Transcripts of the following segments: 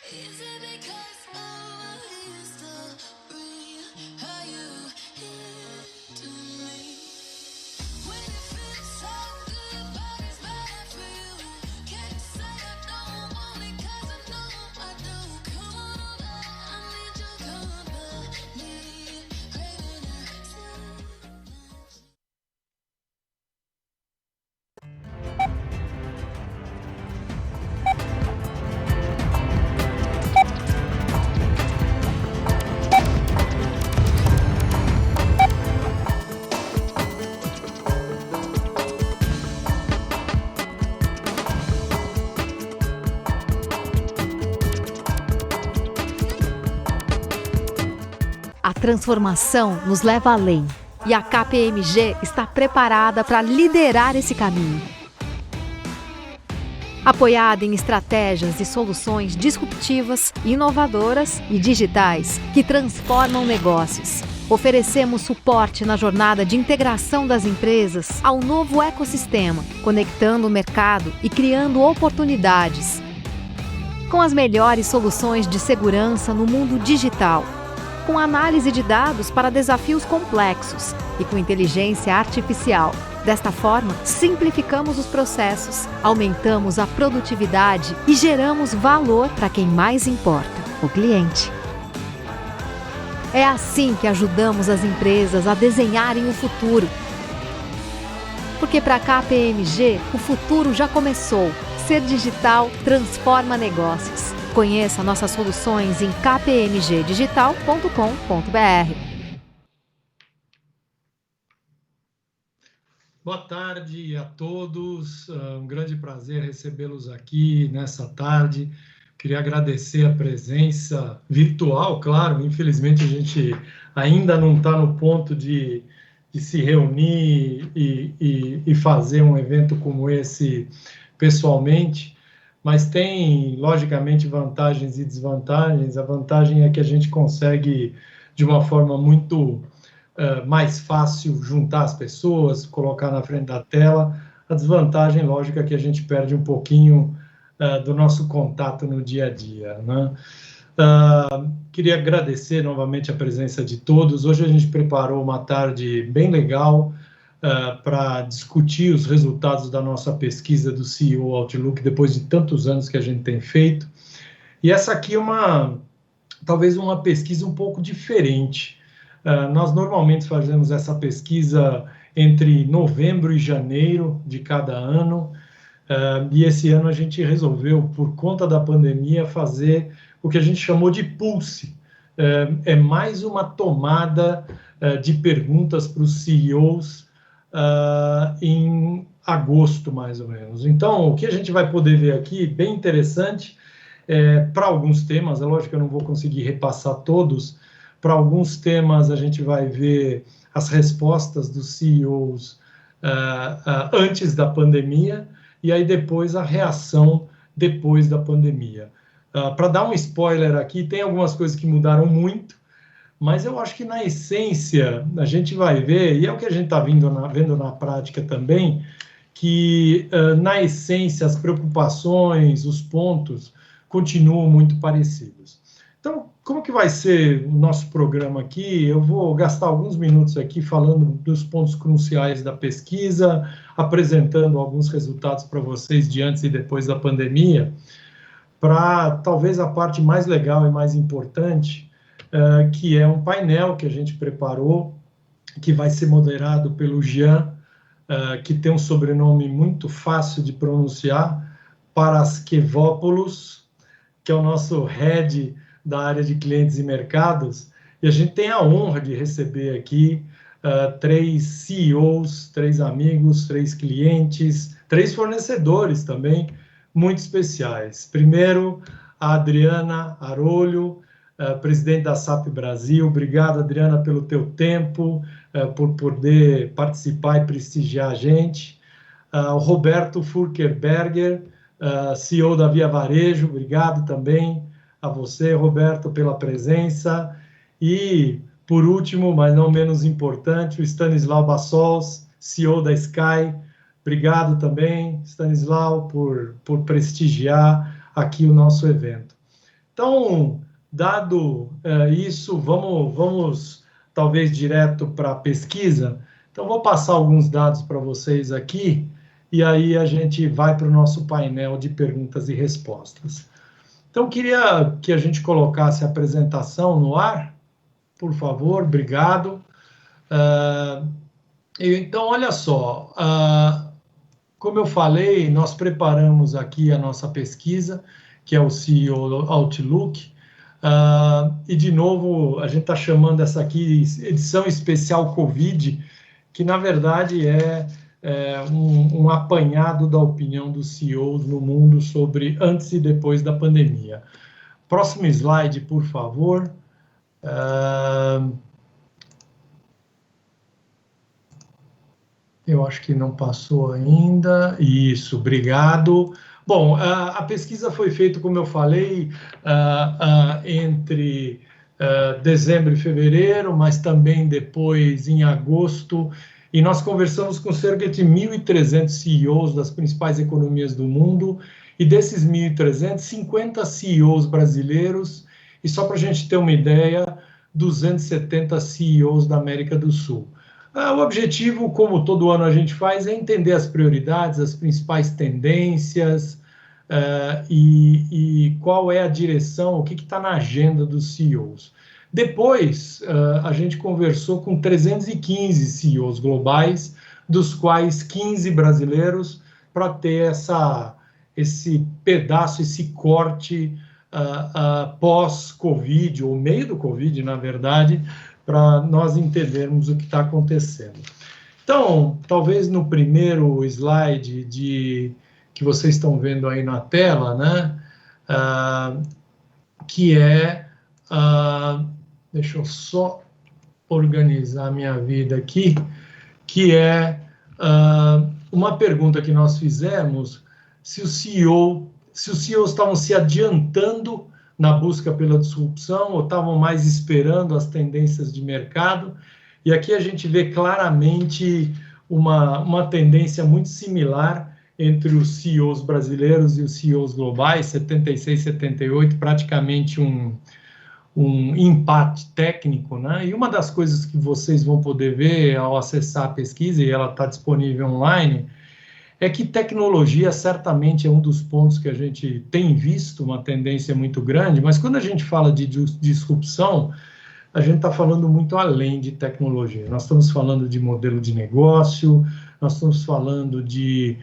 Is it because of history? How you into me? When it feels so good, but it's bad for you. Can't say I don't want it 'cause I know I do. Come on over, I need your company. Craving it. A transformação nos leva além e a KPMG está preparada para liderar esse caminho. Apoiada em estratégias e soluções disruptivas, inovadoras e digitais que transformam negócios, oferecemos suporte na jornada de integração das empresas ao novo ecossistema, conectando o mercado e criando oportunidades. Com as melhores soluções de segurança no mundo digital, com análise de dados para desafios complexos e com inteligência artificial. Desta forma, simplificamos os processos, aumentamos a produtividade e geramos valor para quem mais importa, o cliente. É assim que ajudamos as empresas a desenharem o futuro. Porque para a KPMG, o futuro já começou. Ser digital transforma negócios. Conheça nossas soluções em kpmgdigital.com.br. Boa tarde a todos, um grande prazer recebê-los aqui nessa tarde. Queria agradecer a presença virtual, claro, infelizmente a gente ainda não está no ponto de se reunir e fazer um evento como esse pessoalmente, mas tem, logicamente, vantagens e desvantagens. A vantagem é que a gente consegue, de uma forma muito mais fácil, juntar as pessoas, colocar na frente da tela. A desvantagem, lógico, é que a gente perde um pouquinho do nosso contato no dia a dia, né? Queria agradecer novamente a presença de todos. Hoje a gente preparou uma tarde bem legal para discutir os resultados da nossa pesquisa do CEO Outlook, depois de tantos anos que a gente tem feito. E essa aqui é talvez uma pesquisa um pouco diferente. Nós normalmente fazemos essa pesquisa entre novembro e janeiro de cada ano, e esse ano a gente resolveu, por conta da pandemia, fazer o que a gente chamou de pulse. É mais uma tomada de perguntas para os CEOs em agosto, mais ou menos. Então, o que a gente vai poder ver aqui, bem interessante, para alguns temas, é lógico que eu não vou conseguir repassar todos. Para alguns temas, a gente vai ver as respostas dos CEOs antes da pandemia, e aí depois a reação depois da pandemia. Para dar um spoiler aqui, tem algumas coisas que mudaram muito, mas eu acho que na essência a gente vai ver, e é o que a gente está vendo na prática também, que na essência as preocupações, os pontos continuam muito parecidos. Então, como que vai ser o nosso programa aqui? Eu vou gastar alguns minutos aqui falando dos pontos cruciais da pesquisa, apresentando alguns resultados para vocês de antes e depois da pandemia, para talvez a parte mais legal e mais importante, que é um painel que a gente preparou, que vai ser moderado pelo Jean, que tem um sobrenome muito fácil de pronunciar, Paraskevopoulos, que é o nosso head da área de clientes e mercados, e a gente tem a honra de receber aqui 3 CEOs, 3 amigos, 3 clientes, 3 fornecedores também, muito especiais. Primeiro, a Adriana Arolho, presidente da SAP Brasil. Obrigado, Adriana, pelo teu tempo, por poder participar e prestigiar a gente. O Roberto Furkerberger, CEO da Via Varejo. Obrigado também a você, Roberto, pela presença. E, por último, mas não menos importante, o Stanislau Bassols, CEO da Sky. Obrigado também, Stanislau, por prestigiar aqui o nosso evento. Então, dado isso, vamos talvez direto para a pesquisa. Então, vou passar alguns dados para vocês aqui, e aí a gente vai para o nosso painel de perguntas e respostas. Então, queria que a gente colocasse a apresentação no ar, por favor, obrigado. Então, olha só, como eu falei, nós preparamos aqui a nossa pesquisa, que é o CEO Outlook, e, de novo, a gente está chamando essa aqui edição especial Covid, que, na verdade, é um apanhado da opinião dos CEOs no mundo sobre antes e depois da pandemia. Próximo slide, por favor. Eu acho que não passou ainda. Isso, obrigado. Bom, a pesquisa foi feita, como eu falei, entre dezembro e fevereiro, mas também depois em agosto, e nós conversamos com cerca de 1.300 CEOs das principais economias do mundo, e desses 1.300, 50 CEOs brasileiros, e só para a gente ter uma ideia, 270 CEOs da América do Sul. O objetivo, como todo ano a gente faz, é entender as prioridades, as principais tendências e qual é a direção, o que está na agenda dos CEOs. Depois, a gente conversou com 315 CEOs globais, dos quais 15 brasileiros, para ter esse pedaço, esse corte pós-Covid, ou meio do Covid, na verdade, para nós entendermos o que está acontecendo. Então, talvez no primeiro slide que vocês estão vendo aí na tela, né, que é, deixa eu só organizar minha vida aqui, que é uma pergunta que nós fizemos, se os CEOs estavam se adiantando na busca pela disrupção, ou estavam mais esperando as tendências de mercado, e aqui a gente vê claramente uma tendência muito similar entre os CEOs brasileiros e os CEOs globais, 76, 78, praticamente um empate técnico, né? E uma das coisas que vocês vão poder ver ao acessar a pesquisa, e ela está disponível online, é que tecnologia certamente é um dos pontos que a gente tem visto uma tendência muito grande, mas quando a gente fala de disrupção, a gente está falando muito além de tecnologia. Nós estamos falando de modelo de negócio, nós estamos falando de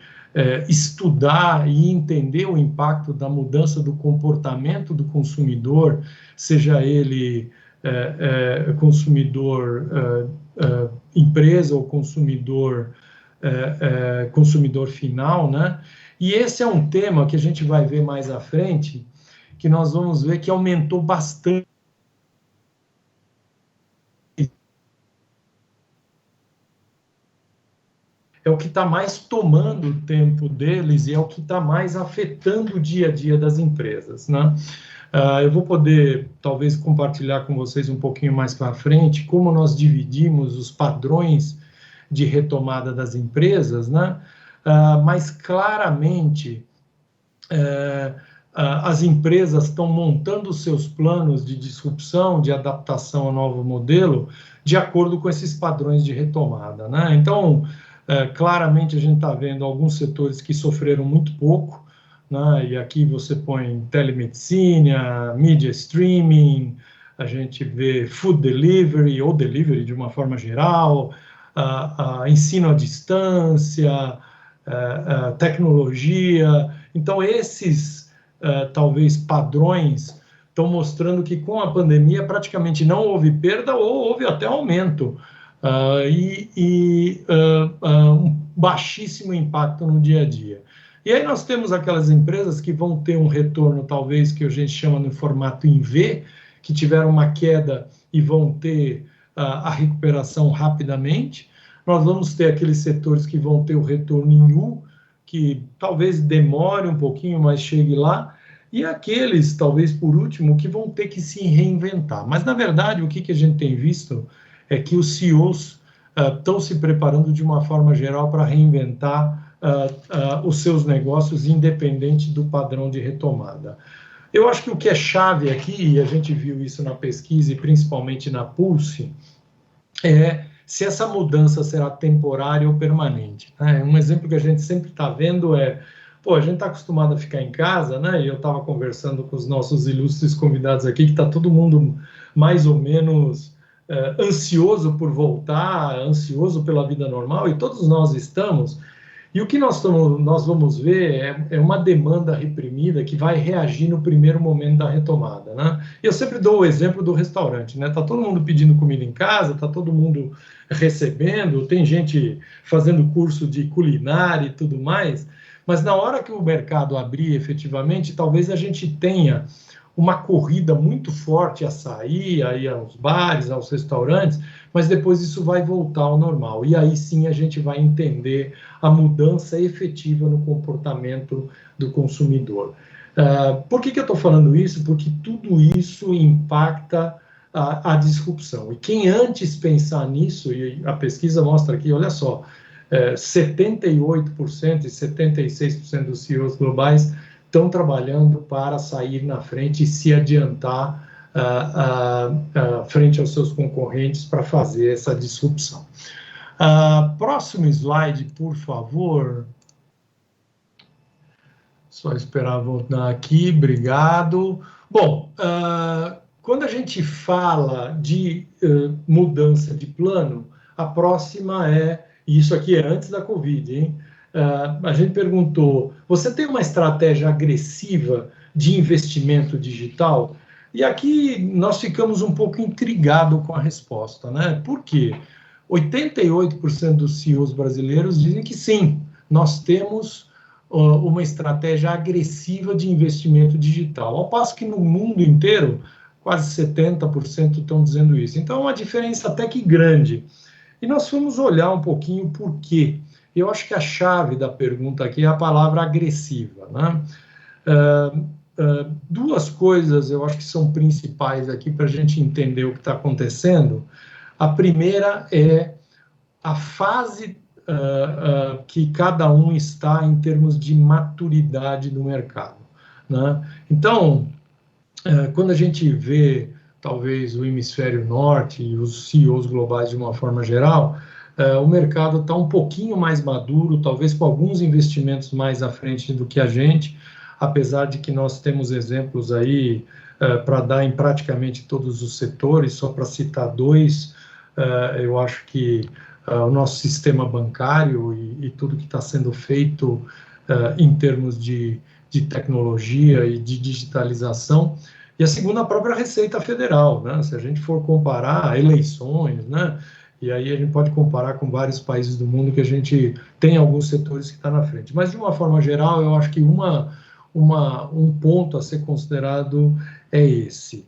estudar e entender o impacto da mudança do comportamento do consumidor, seja ele consumidor empresa ou consumidor final, né? E esse é um tema que a gente vai ver mais à frente, que nós vamos ver que aumentou bastante. É o que está mais tomando o tempo deles e é o que está mais afetando o dia a dia das empresas, né? Eu vou poder, talvez, compartilhar com vocês um pouquinho mais para frente como nós dividimos os padrões de retomada das empresas, né? Mas claramente as empresas estão montando os seus planos de disrupção, de adaptação ao novo modelo, de acordo com esses padrões de retomada, né? Então, claramente a gente está vendo alguns setores que sofreram muito pouco, né? E aqui você põe telemedicina, mídia streaming, a gente vê food delivery ou delivery de uma forma geral, ensino à distância, tecnologia. Então, esses, talvez, padrões estão mostrando que com a pandemia praticamente não houve perda ou houve até aumento um baixíssimo impacto no dia a dia. E aí nós temos aquelas empresas que vão ter um retorno, talvez, que a gente chama no formato em V, que tiveram uma queda e vão ter a recuperação rapidamente. Nós vamos ter aqueles setores que vão ter o retorno em U, que talvez demore um pouquinho, mas chegue lá, e aqueles, talvez por último, que vão ter que se reinventar. Mas, na verdade, o que a gente tem visto é que os CEOs estão se preparando de uma forma geral para reinventar os seus negócios, independente do padrão de retomada. Eu acho que o que é chave aqui, e a gente viu isso na pesquisa e principalmente na Pulse, é se essa mudança será temporária ou permanente, né? Um exemplo que a gente sempre está vendo é, a gente está acostumado a ficar em casa, né? E eu estava conversando com os nossos ilustres convidados aqui, que está todo mundo mais ou menos ansioso por voltar, ansioso pela vida normal, e todos nós estamos. E o que nós vamos ver é uma demanda reprimida que vai reagir no primeiro momento da retomada, né? Eu sempre dou o exemplo do restaurante, né? Tá todo mundo pedindo comida em casa, tá todo mundo recebendo, tem gente fazendo curso de culinária e tudo mais, mas na hora que o mercado abrir efetivamente, talvez a gente tenha uma corrida muito forte a sair, aí aos bares, aos restaurantes, mas depois isso vai voltar ao normal. E aí sim a gente vai entender a mudança efetiva no comportamento do consumidor. Por que eu estou falando isso? Porque tudo isso impacta a disrupção. E quem antes pensar nisso, e a pesquisa mostra aqui, olha só, 78% e 76% dos CEOs globais estão trabalhando para sair na frente e se adiantar frente aos seus concorrentes para fazer essa disrupção. Próximo slide, por favor. Só esperar voltar aqui, obrigado. Bom, quando a gente fala de mudança de plano, a próxima e isso aqui é antes da Covid, hein? A gente perguntou, você tem uma estratégia agressiva de investimento digital? E aqui nós ficamos um pouco intrigados com a resposta, né? Por quê? 88% dos CEOs brasileiros dizem que sim, nós temos uma estratégia agressiva de investimento digital, ao passo que no mundo inteiro, quase 70% estão dizendo isso. Então, é uma diferença até que grande. E nós fomos olhar um pouquinho por quê. Eu acho que a chave da pergunta aqui é a palavra agressiva, né? Duas coisas eu acho que são principais aqui para a gente entender o que está acontecendo. A primeira é a fase que cada um está em termos de maturidade do mercado, né? Então, quando a gente vê, talvez, o hemisfério norte e os CEOs globais de uma forma geral, o mercado está um pouquinho mais maduro, talvez com alguns investimentos mais à frente do que a gente, apesar de que nós temos exemplos aí para dar em praticamente todos os setores. Só para citar dois, eu acho que o nosso sistema bancário e tudo que está sendo feito em termos de tecnologia e de digitalização, e a segunda, a própria Receita Federal, né? Se a gente for comparar eleições, né? E aí a gente pode comparar com vários países do mundo que a gente tem alguns setores que estão na frente. Mas, de uma forma geral, eu acho que um ponto a ser considerado é esse.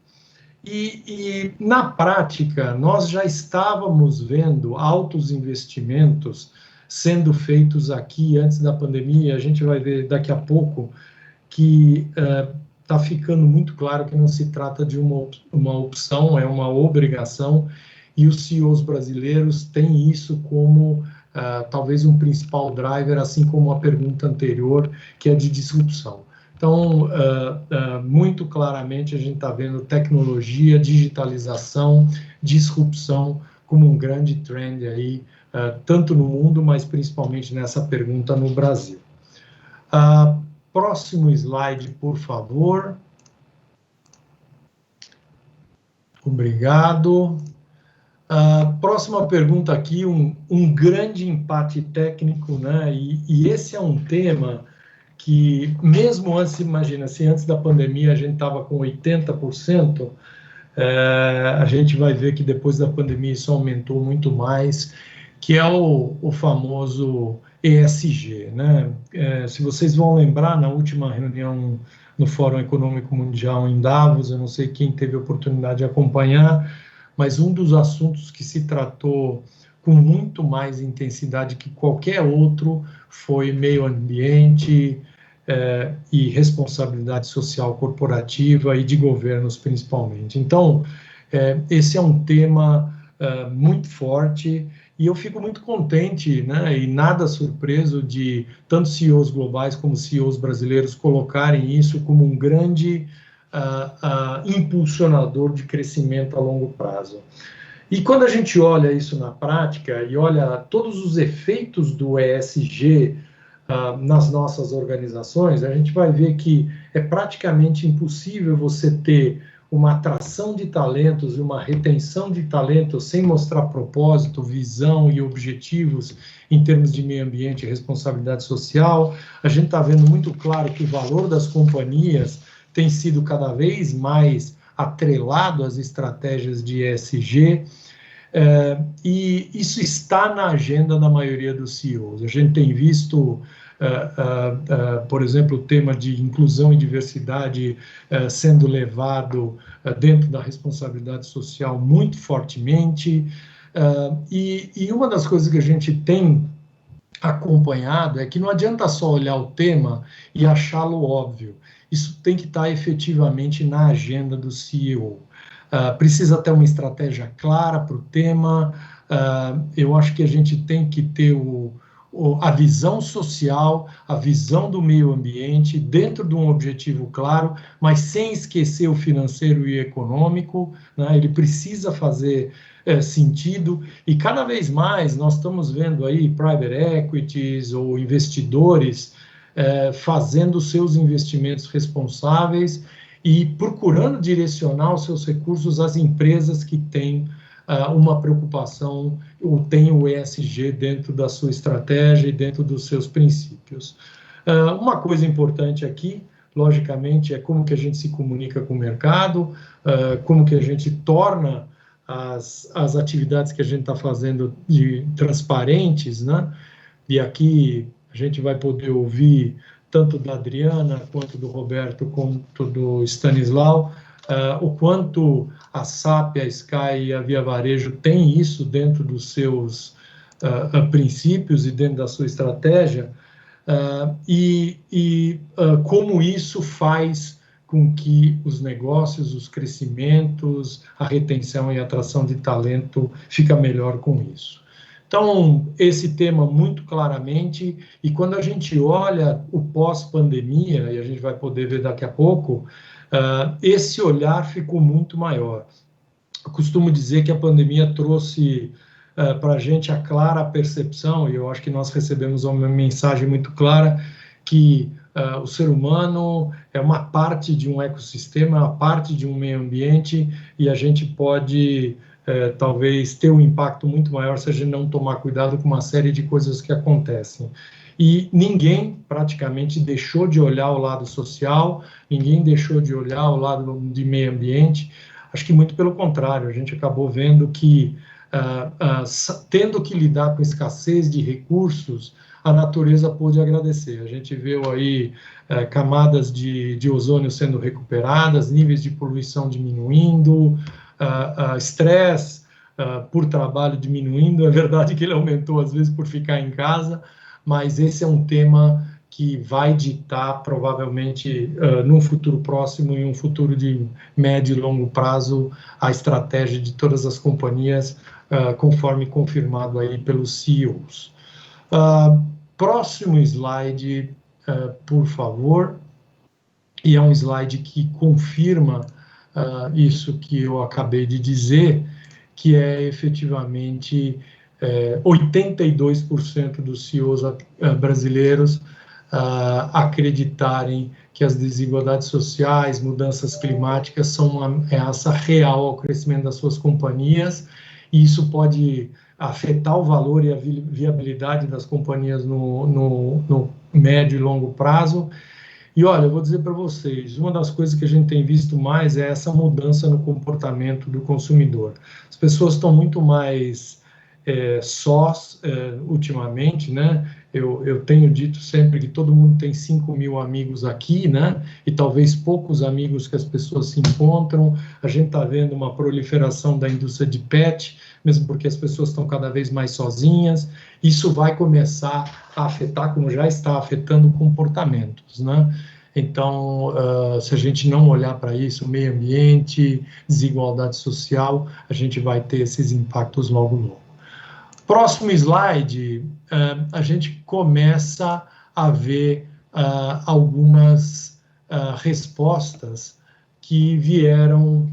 E na prática, nós já estávamos vendo altos investimentos sendo feitos aqui antes da pandemia. A gente vai ver daqui a pouco que está ficando muito claro que não se trata de uma opção, é uma obrigação, e os CEOs brasileiros têm isso como talvez um principal driver, assim como a pergunta anterior, que é de disrupção. Então, muito claramente a gente está vendo tecnologia, digitalização, disrupção como um grande trend aí, tanto no mundo, mas principalmente nessa pergunta no Brasil. Próximo slide, por favor. Obrigado. Próxima pergunta aqui, um grande empate técnico, né? E esse é um tema que, mesmo antes, imagina, se antes da pandemia a gente estava com 80%, a gente vai ver que depois da pandemia isso aumentou muito mais, que é o famoso ESG, né? Se vocês vão lembrar, na última reunião no Fórum Econômico Mundial em Davos, eu não sei quem teve a oportunidade de acompanhar, mas um dos assuntos que se tratou com muito mais intensidade que qualquer outro foi meio ambiente e responsabilidade social corporativa e de governos principalmente. Então, esse é um tema muito forte, e eu fico muito contente, né, e nada surpreso de tanto CEOs globais como CEOs brasileiros colocarem isso como um grande impulsionador de crescimento a longo prazo. E quando a gente olha isso na prática e olha todos os efeitos do ESG nas nossas organizações, a gente vai ver que é praticamente impossível você ter uma atração de talentos e uma retenção de talentos sem mostrar propósito, visão e objetivos em termos de meio ambiente e responsabilidade social. A gente está vendo muito claro que o valor das companhias tem sido cada vez mais atrelado às estratégias de ESG, e isso está na agenda da maioria dos CEOs. A gente tem visto, por exemplo, o tema de inclusão e diversidade sendo levado dentro da responsabilidade social muito fortemente, e uma das coisas que a gente tem acompanhado é que não adianta só olhar o tema e achá-lo óbvio. Isso tem que estar efetivamente na agenda do CEO. Precisa ter uma estratégia clara para o tema. Eu acho que a gente tem que ter a visão social, a visão do meio ambiente, dentro de um objetivo claro, mas sem esquecer o financeiro e econômico, né? Ele precisa fazer sentido, e cada vez mais nós estamos vendo aí private equities ou investidores fazendo seus investimentos responsáveis e procurando direcionar os seus recursos às empresas que têm uma preocupação ou têm o ESG dentro da sua estratégia e dentro dos seus princípios. Uma coisa importante aqui, logicamente, é como que a gente se comunica com o mercado, como que a gente torna as atividades que a gente está fazendo de transparentes, né? E aqui a gente vai poder ouvir tanto da Adriana, quanto do Roberto, quanto do Stanislau, o quanto a SAP, a Sky e a Via Varejo têm isso dentro dos seus princípios e dentro da sua estratégia, como isso faz com que os negócios, os crescimentos, a retenção e a atração de talento fica melhor com isso. Então, esse tema muito claramente, e quando a gente olha o pós-pandemia, e a gente vai poder ver daqui a pouco, esse olhar ficou muito maior. Eu costumo dizer que a pandemia trouxe para a gente a clara percepção, e eu acho que nós recebemos uma mensagem muito clara, que o ser humano é uma parte de um ecossistema, é uma parte de um meio ambiente, e a gente pode talvez ter um impacto muito maior se a gente não tomar cuidado com uma série de coisas que acontecem. E ninguém praticamente deixou de olhar o lado social, ninguém deixou de olhar o lado de meio ambiente. Acho que muito pelo contrário, a gente acabou vendo que, tendo que lidar com escassez de recursos, a natureza pôde agradecer. A gente viu aí camadas de ozônio sendo recuperadas, níveis de poluição diminuindo, estresse por trabalho diminuindo. É verdade que ele aumentou às vezes por ficar em casa, mas esse é um tema que vai ditar provavelmente num futuro próximo e um futuro de médio e longo prazo a estratégia de todas as companhias, conforme confirmado aí pelos CEOs. Próximo slide, por favor, e é um slide que confirma isso que eu acabei de dizer, que é efetivamente 82% dos CEOs brasileiros acreditarem que as desigualdades sociais, mudanças climáticas são uma ameaça real ao crescimento das suas companhias, e isso pode afetar o valor e a viabilidade das companhias no médio e longo prazo. E olha, eu vou dizer para vocês, uma das coisas que a gente tem visto mais é essa mudança no comportamento do consumidor. As pessoas estão muito mais sós ultimamente, né? Eu tenho dito sempre que todo mundo tem 5.000 amigos aqui, né? E talvez poucos amigos que as pessoas se encontram. A gente está vendo uma proliferação da indústria de pet, mesmo porque as pessoas estão cada vez mais sozinhas. Isso vai começar a afetar, como já está afetando, comportamentos, né? Então, se a gente não olhar para isso, meio ambiente, desigualdade social, a gente vai ter esses impactos logo. Próximo slide, a gente começa a ver algumas respostas que vieram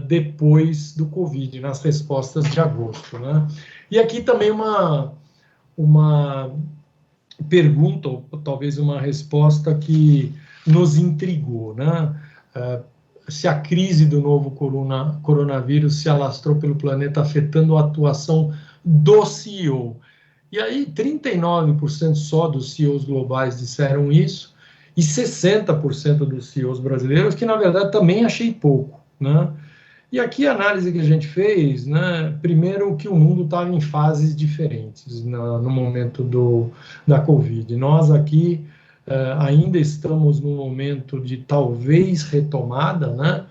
depois do Covid, nas respostas de agosto, né? E aqui também uma pergunta, ou talvez uma resposta que nos intrigou, né? Se a crise do novo coronavírus se alastrou pelo planeta, afetando a atuação do CEO. E aí, 39% só dos CEOs globais disseram isso, e 60% dos CEOs brasileiros, que na verdade também achei pouco, né? E aqui a análise que a gente fez, né, primeiro que o mundo estava em fases diferentes no momento da Covid. Nós aqui ainda estamos num momento de talvez retomada, né?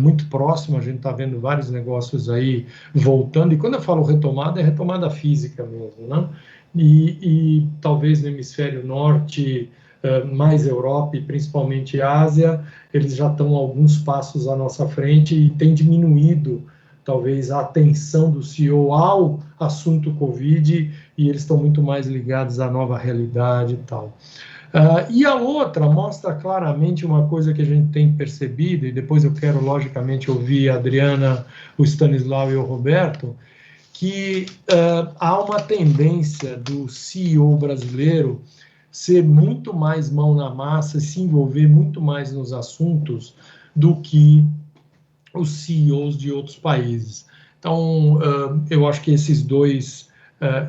Muito próximo, a gente está vendo vários negócios aí voltando, e quando eu falo retomada, é retomada física mesmo, né? E talvez no hemisfério norte, mais Europa e principalmente Ásia, eles já estão alguns passos à nossa frente e tem diminuído talvez a atenção do CEO ao assunto Covid, e eles estão muito mais ligados à nova realidade e tal. E a outra mostra claramente uma coisa que a gente tem percebido, e depois eu quero logicamente ouvir a Adriana, o Stanislau e o Roberto, que há uma tendência do CEO brasileiro ser muito mais mão na massa, se envolver muito mais nos assuntos do que os CEOs de outros países. Então, eu acho que esses dois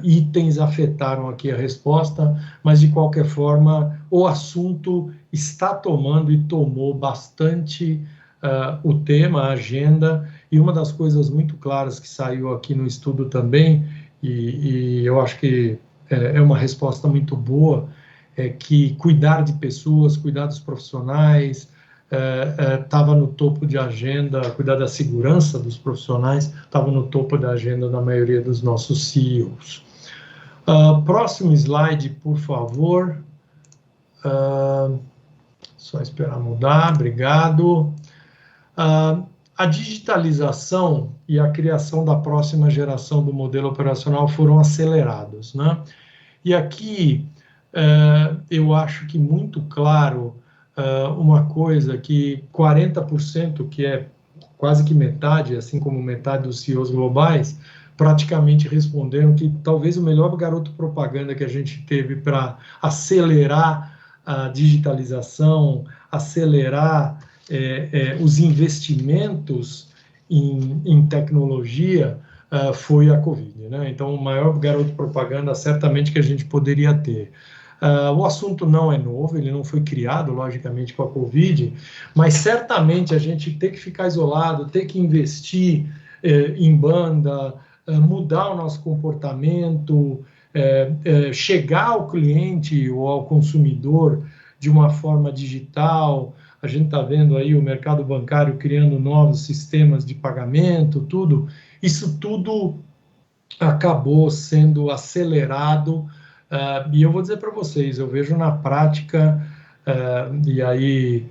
itens afetaram aqui a resposta, mas de qualquer forma, o assunto está tomando e tomou bastante o tema, a agenda, e uma das coisas muito claras que saiu aqui no estudo também, e eu acho que é uma resposta muito boa, é que cuidar de pessoas, cuidar dos profissionais, estava no topo de agenda, cuidar da segurança dos profissionais, estava no topo da agenda da maioria dos nossos CEOs. Próximo slide, por favor. Só esperar mudar, obrigado. A digitalização e a criação da próxima geração do modelo operacional foram acelerados, né? E aqui eu acho que muito claro uma coisa, que 40%, que é quase que metade, assim como metade dos CEOs globais, praticamente responderam que talvez o melhor garoto propaganda que a gente teve para acelerar a digitalização, acelerar os investimentos em tecnologia, foi a Covid, né? Então, o maior garoto propaganda certamente que a gente poderia ter. O assunto não é novo, ele não foi criado, logicamente, com a Covid, mas certamente a gente ter que ficar isolado, ter que investir em banda, mudar o nosso comportamento, chegar ao cliente ou ao consumidor de uma forma digital. A gente está vendo aí o mercado bancário criando novos sistemas de pagamento, tudo. Isso tudo acabou sendo acelerado, e eu vou dizer para vocês, eu vejo na prática, e aí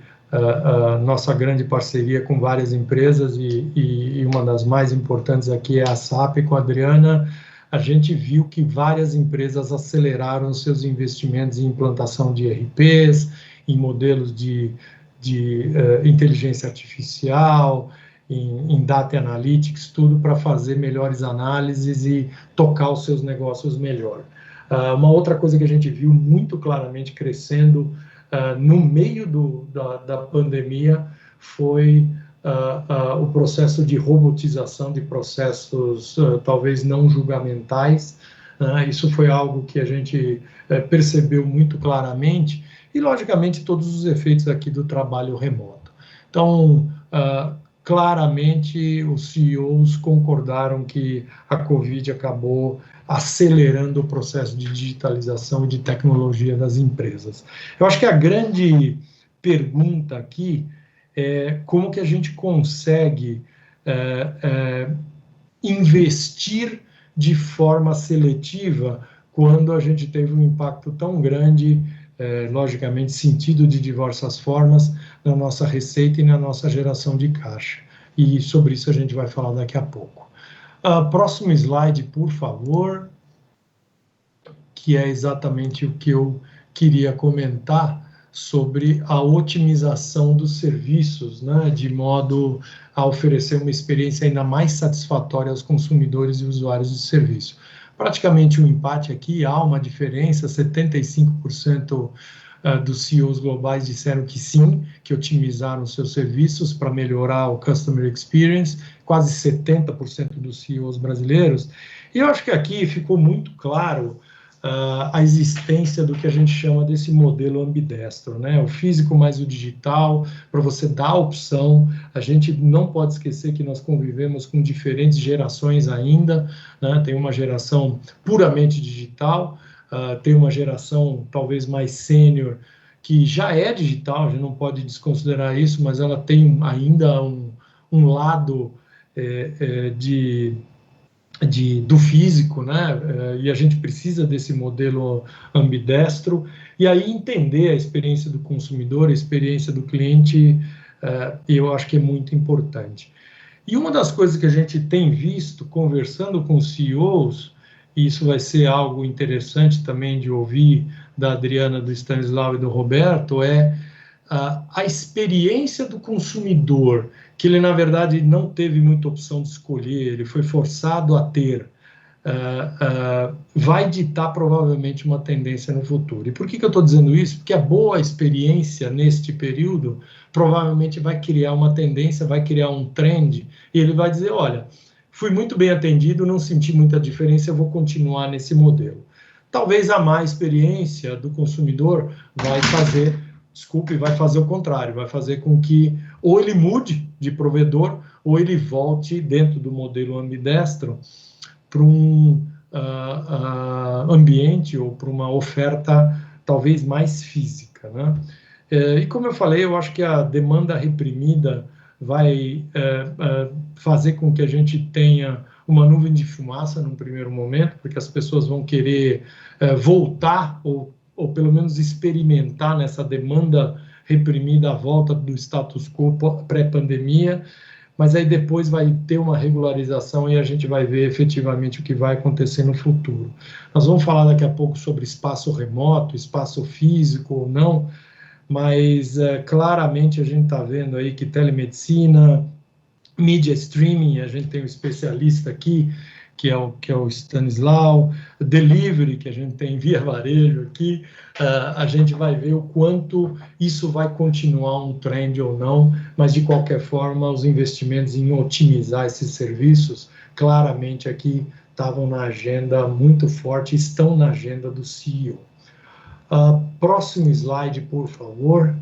nossa grande parceria com várias empresas, e uma das mais importantes aqui é a SAP com a Adriana, a gente viu que várias empresas aceleraram seus investimentos em implantação de ERPs, em modelos de inteligência artificial, em data analytics, tudo para fazer melhores análises e tocar os seus negócios melhor. Uma outra coisa que a gente viu muito claramente crescendo no meio da pandemia foi o processo de robotização de processos talvez não julgamentais. Isso foi algo que a gente percebeu muito claramente, e logicamente todos os efeitos aqui do trabalho remoto. Então, claramente os CEOs concordaram que a Covid acabou acelerando o processo de digitalização e de tecnologia das empresas. Eu acho que a grande pergunta aqui é como que a gente consegue investir de forma seletiva quando a gente teve um impacto tão grande, logicamente sentido de diversas formas, na nossa receita e na nossa geração de caixa. E sobre isso a gente vai falar daqui a pouco. Próximo slide, por favor, que é exatamente o que eu queria comentar, sobre a otimização dos serviços, né, de modo a oferecer uma experiência ainda mais satisfatória aos consumidores e usuários do serviço. Praticamente um empate aqui, há uma diferença, 75% dos CEOs globais disseram que sim, que otimizaram seus serviços para melhorar o customer experience, quase 70% dos CEOs brasileiros. E eu acho que aqui ficou muito claro a existência do que a gente chama desse modelo ambidestro, né? O físico mais o digital, para você dar opção. A gente não pode esquecer que nós convivemos com diferentes gerações ainda, né? Tem uma geração puramente digital, tem uma geração talvez mais sênior, que já é digital, a gente não pode desconsiderar isso, mas ela tem ainda um lado do físico, né? E a gente precisa desse modelo ambidestro, e aí entender a experiência do consumidor, a experiência do cliente, eu acho que é muito importante. E uma das coisas que a gente tem visto, conversando com os CEOs, e isso vai ser algo interessante também de ouvir da Adriana, do Stanislau e do Roberto, é a experiência do consumidor, que ele, na verdade, não teve muita opção de escolher, ele foi forçado a ter, vai ditar provavelmente uma tendência no futuro. E por que eu estou dizendo isso? Porque a boa experiência neste período provavelmente vai criar uma tendência, vai criar um trend, e ele vai dizer, olha, fui muito bem atendido, não senti muita diferença, eu vou continuar nesse modelo. Talvez a má experiência do consumidor vai fazer o contrário, vai fazer com que ou ele mude de provedor, ou ele volte dentro do modelo ambidestro para um ambiente ou para uma oferta talvez mais física, né? E como eu falei, eu acho que a demanda reprimida vai fazer com que a gente tenha uma nuvem de fumaça num primeiro momento, porque as pessoas vão querer voltar ou pelo menos experimentar nessa demanda reprimida a volta do status quo pré-pandemia, mas aí depois vai ter uma regularização e a gente vai ver efetivamente o que vai acontecer no futuro. Nós vamos falar daqui a pouco sobre espaço remoto, espaço físico ou não, mas claramente a gente está vendo aí que telemedicina, mídia streaming, a gente tem um especialista aqui, que é o Stanislau, delivery, que a gente tem via varejo aqui, a gente vai ver o quanto isso vai continuar um trend ou não, mas de qualquer forma os investimentos em otimizar esses serviços, claramente aqui estavam na agenda muito forte, estão na agenda do CEO. Próximo slide, por favor.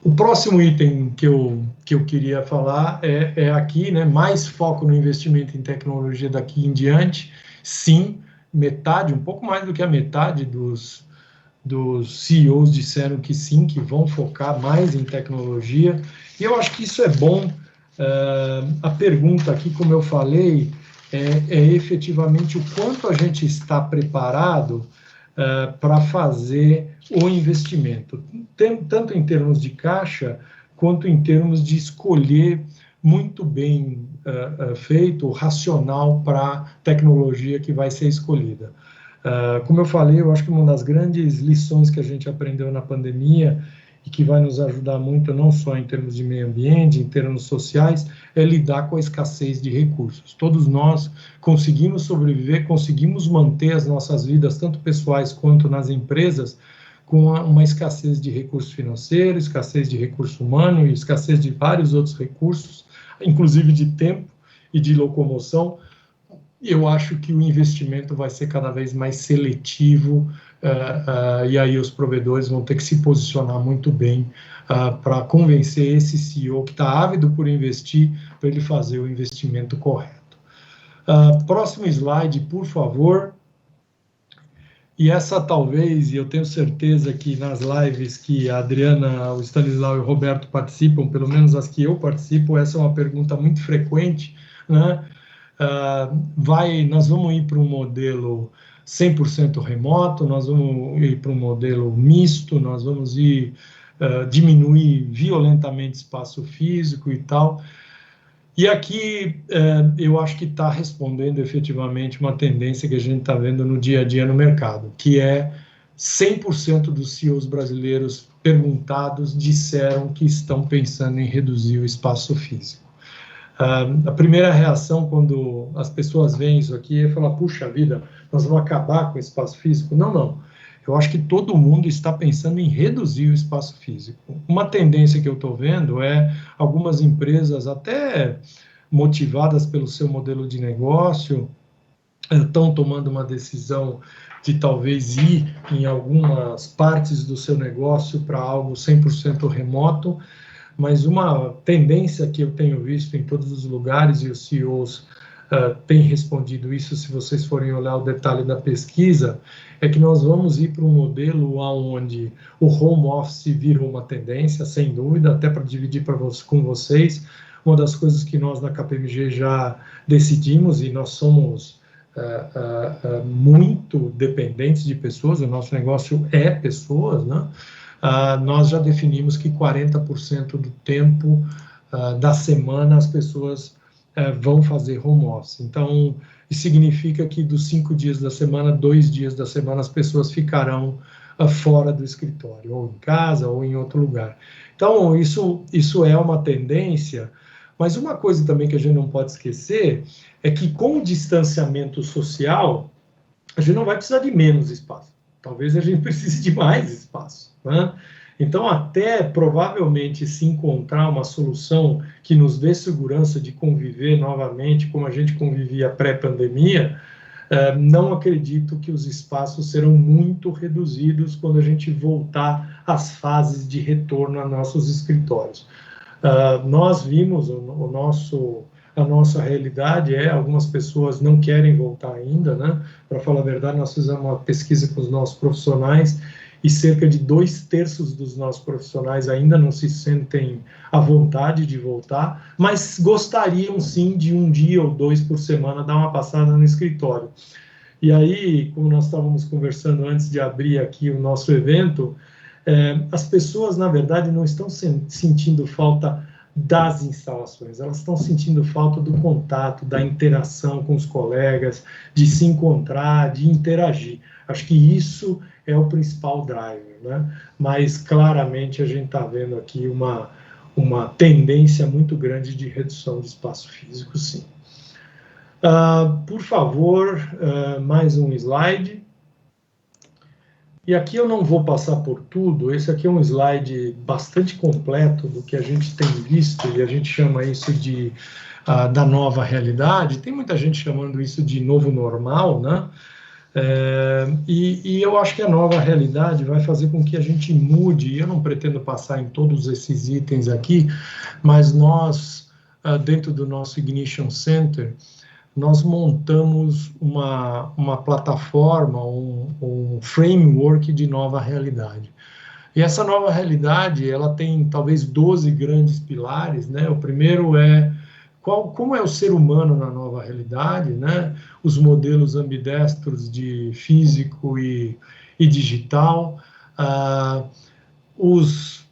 O próximo item que eu queria falar é aqui, né? Mais foco no investimento em tecnologia daqui em diante. Sim, um pouco mais do que a metade dos CEOs disseram que sim, que vão focar mais em tecnologia. E eu acho que isso é bom. A pergunta aqui, como eu falei, é efetivamente o quanto a gente está preparado para fazer o investimento, tanto em termos de caixa, quanto em termos de escolher muito bem feito, racional para a tecnologia que vai ser escolhida. Como eu falei, eu acho que uma das grandes lições que a gente aprendeu na pandemia e que vai nos ajudar muito, não só em termos de meio ambiente, em termos sociais, é lidar com a escassez de recursos. Todos nós conseguimos sobreviver, conseguimos manter as nossas vidas, tanto pessoais quanto nas empresas, com uma escassez de recursos financeiros, escassez de recurso humano e escassez de vários outros recursos, inclusive de tempo e de locomoção. Eu acho que o investimento vai ser cada vez mais seletivo, e aí os provedores vão ter que se posicionar muito bem para convencer esse CEO que está ávido por investir, para ele fazer o investimento correto. Próximo slide, por favor. E essa talvez, e eu tenho certeza que nas lives que a Adriana, o Stanislau e o Roberto participam, pelo menos as que eu participo, essa é uma pergunta muito frequente, né? Nós vamos ir para um modelo 100% remoto, nós vamos ir para um modelo misto, nós vamos diminuir violentamente espaço físico e tal. E aqui eu acho que está respondendo efetivamente uma tendência que a gente está vendo no dia a dia no mercado, que é 100% dos CEOs brasileiros perguntados disseram que estão pensando em reduzir o espaço físico. A primeira reação quando as pessoas veem isso aqui é falar, puxa vida, nós vamos acabar com o espaço físico? Não, não. Eu acho que todo mundo está pensando em reduzir o espaço físico. Uma tendência que eu estou vendo é algumas empresas, até motivadas pelo seu modelo de negócio, estão tomando uma decisão de talvez ir em algumas partes do seu negócio para algo 100% remoto, mas uma tendência que eu tenho visto em todos os lugares, e os CEOs têm respondido isso, se vocês forem olhar o detalhe da pesquisa, é que nós vamos ir para um modelo onde o home office virou uma tendência, sem dúvida, até para dividir com vocês, uma das coisas que nós na KPMG já decidimos, e nós somos muito dependentes de pessoas, o nosso negócio é pessoas, né? Nós já definimos que 40% do tempo da semana as pessoas vão fazer home office. Então, isso significa que dos 5 dias da semana, 2 dias da semana as pessoas ficarão fora do escritório, ou em casa, ou em outro lugar. Então, isso é uma tendência, mas uma coisa também que a gente não pode esquecer é que com o distanciamento social, a gente não vai precisar de menos espaço. Talvez a gente precise de mais espaço, né? Então, até provavelmente se encontrar uma solução que nos dê segurança de conviver novamente como a gente convivia pré-pandemia, não acredito que os espaços serão muito reduzidos quando a gente voltar às fases de retorno a nossos escritórios. Nós vimos a nossa realidade algumas pessoas não querem voltar ainda, né? Para falar a verdade, nós fizemos uma pesquisa com os nossos profissionais e cerca de 2/3 dos nossos profissionais ainda não se sentem à vontade de voltar, mas gostariam sim de 1 dia ou 2 por semana dar uma passada no escritório. E aí, como nós estávamos conversando antes de abrir aqui o nosso evento, as pessoas, na verdade, não estão sentindo falta das instalações, elas estão sentindo falta do contato, da interação com os colegas, de se encontrar, de interagir. Acho que isso é o principal driver, né? Mas claramente a gente está vendo aqui uma tendência muito grande de redução de espaço físico, sim. Por favor, mais um slide. E aqui eu não vou passar por tudo, esse aqui é um slide bastante completo do que a gente tem visto, e a gente chama isso da nova realidade. Tem muita gente chamando isso de novo normal, né? E eu acho que a nova realidade vai fazer com que a gente mude, e eu não pretendo passar em todos esses itens aqui, mas nós, dentro do nosso Ignition Center, nós montamos uma plataforma, um framework de nova realidade. E essa nova realidade, ela tem talvez 12 grandes pilares, né? O primeiro é como é o ser humano na nova realidade, né? Os modelos ambidestros de físico e digital,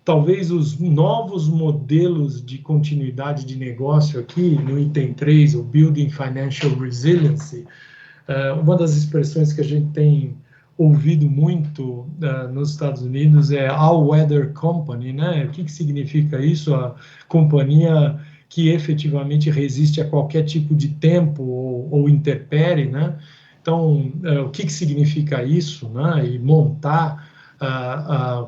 talvez os novos modelos de continuidade de negócio aqui, no item 3, o Building Financial Resiliency, uma das expressões que a gente tem ouvido muito nos Estados Unidos é All-Weather Company, né? O que significa isso? A companhia que efetivamente resiste a qualquer tipo de tempo ou intempérie, né? Então, o que significa isso, né? E montar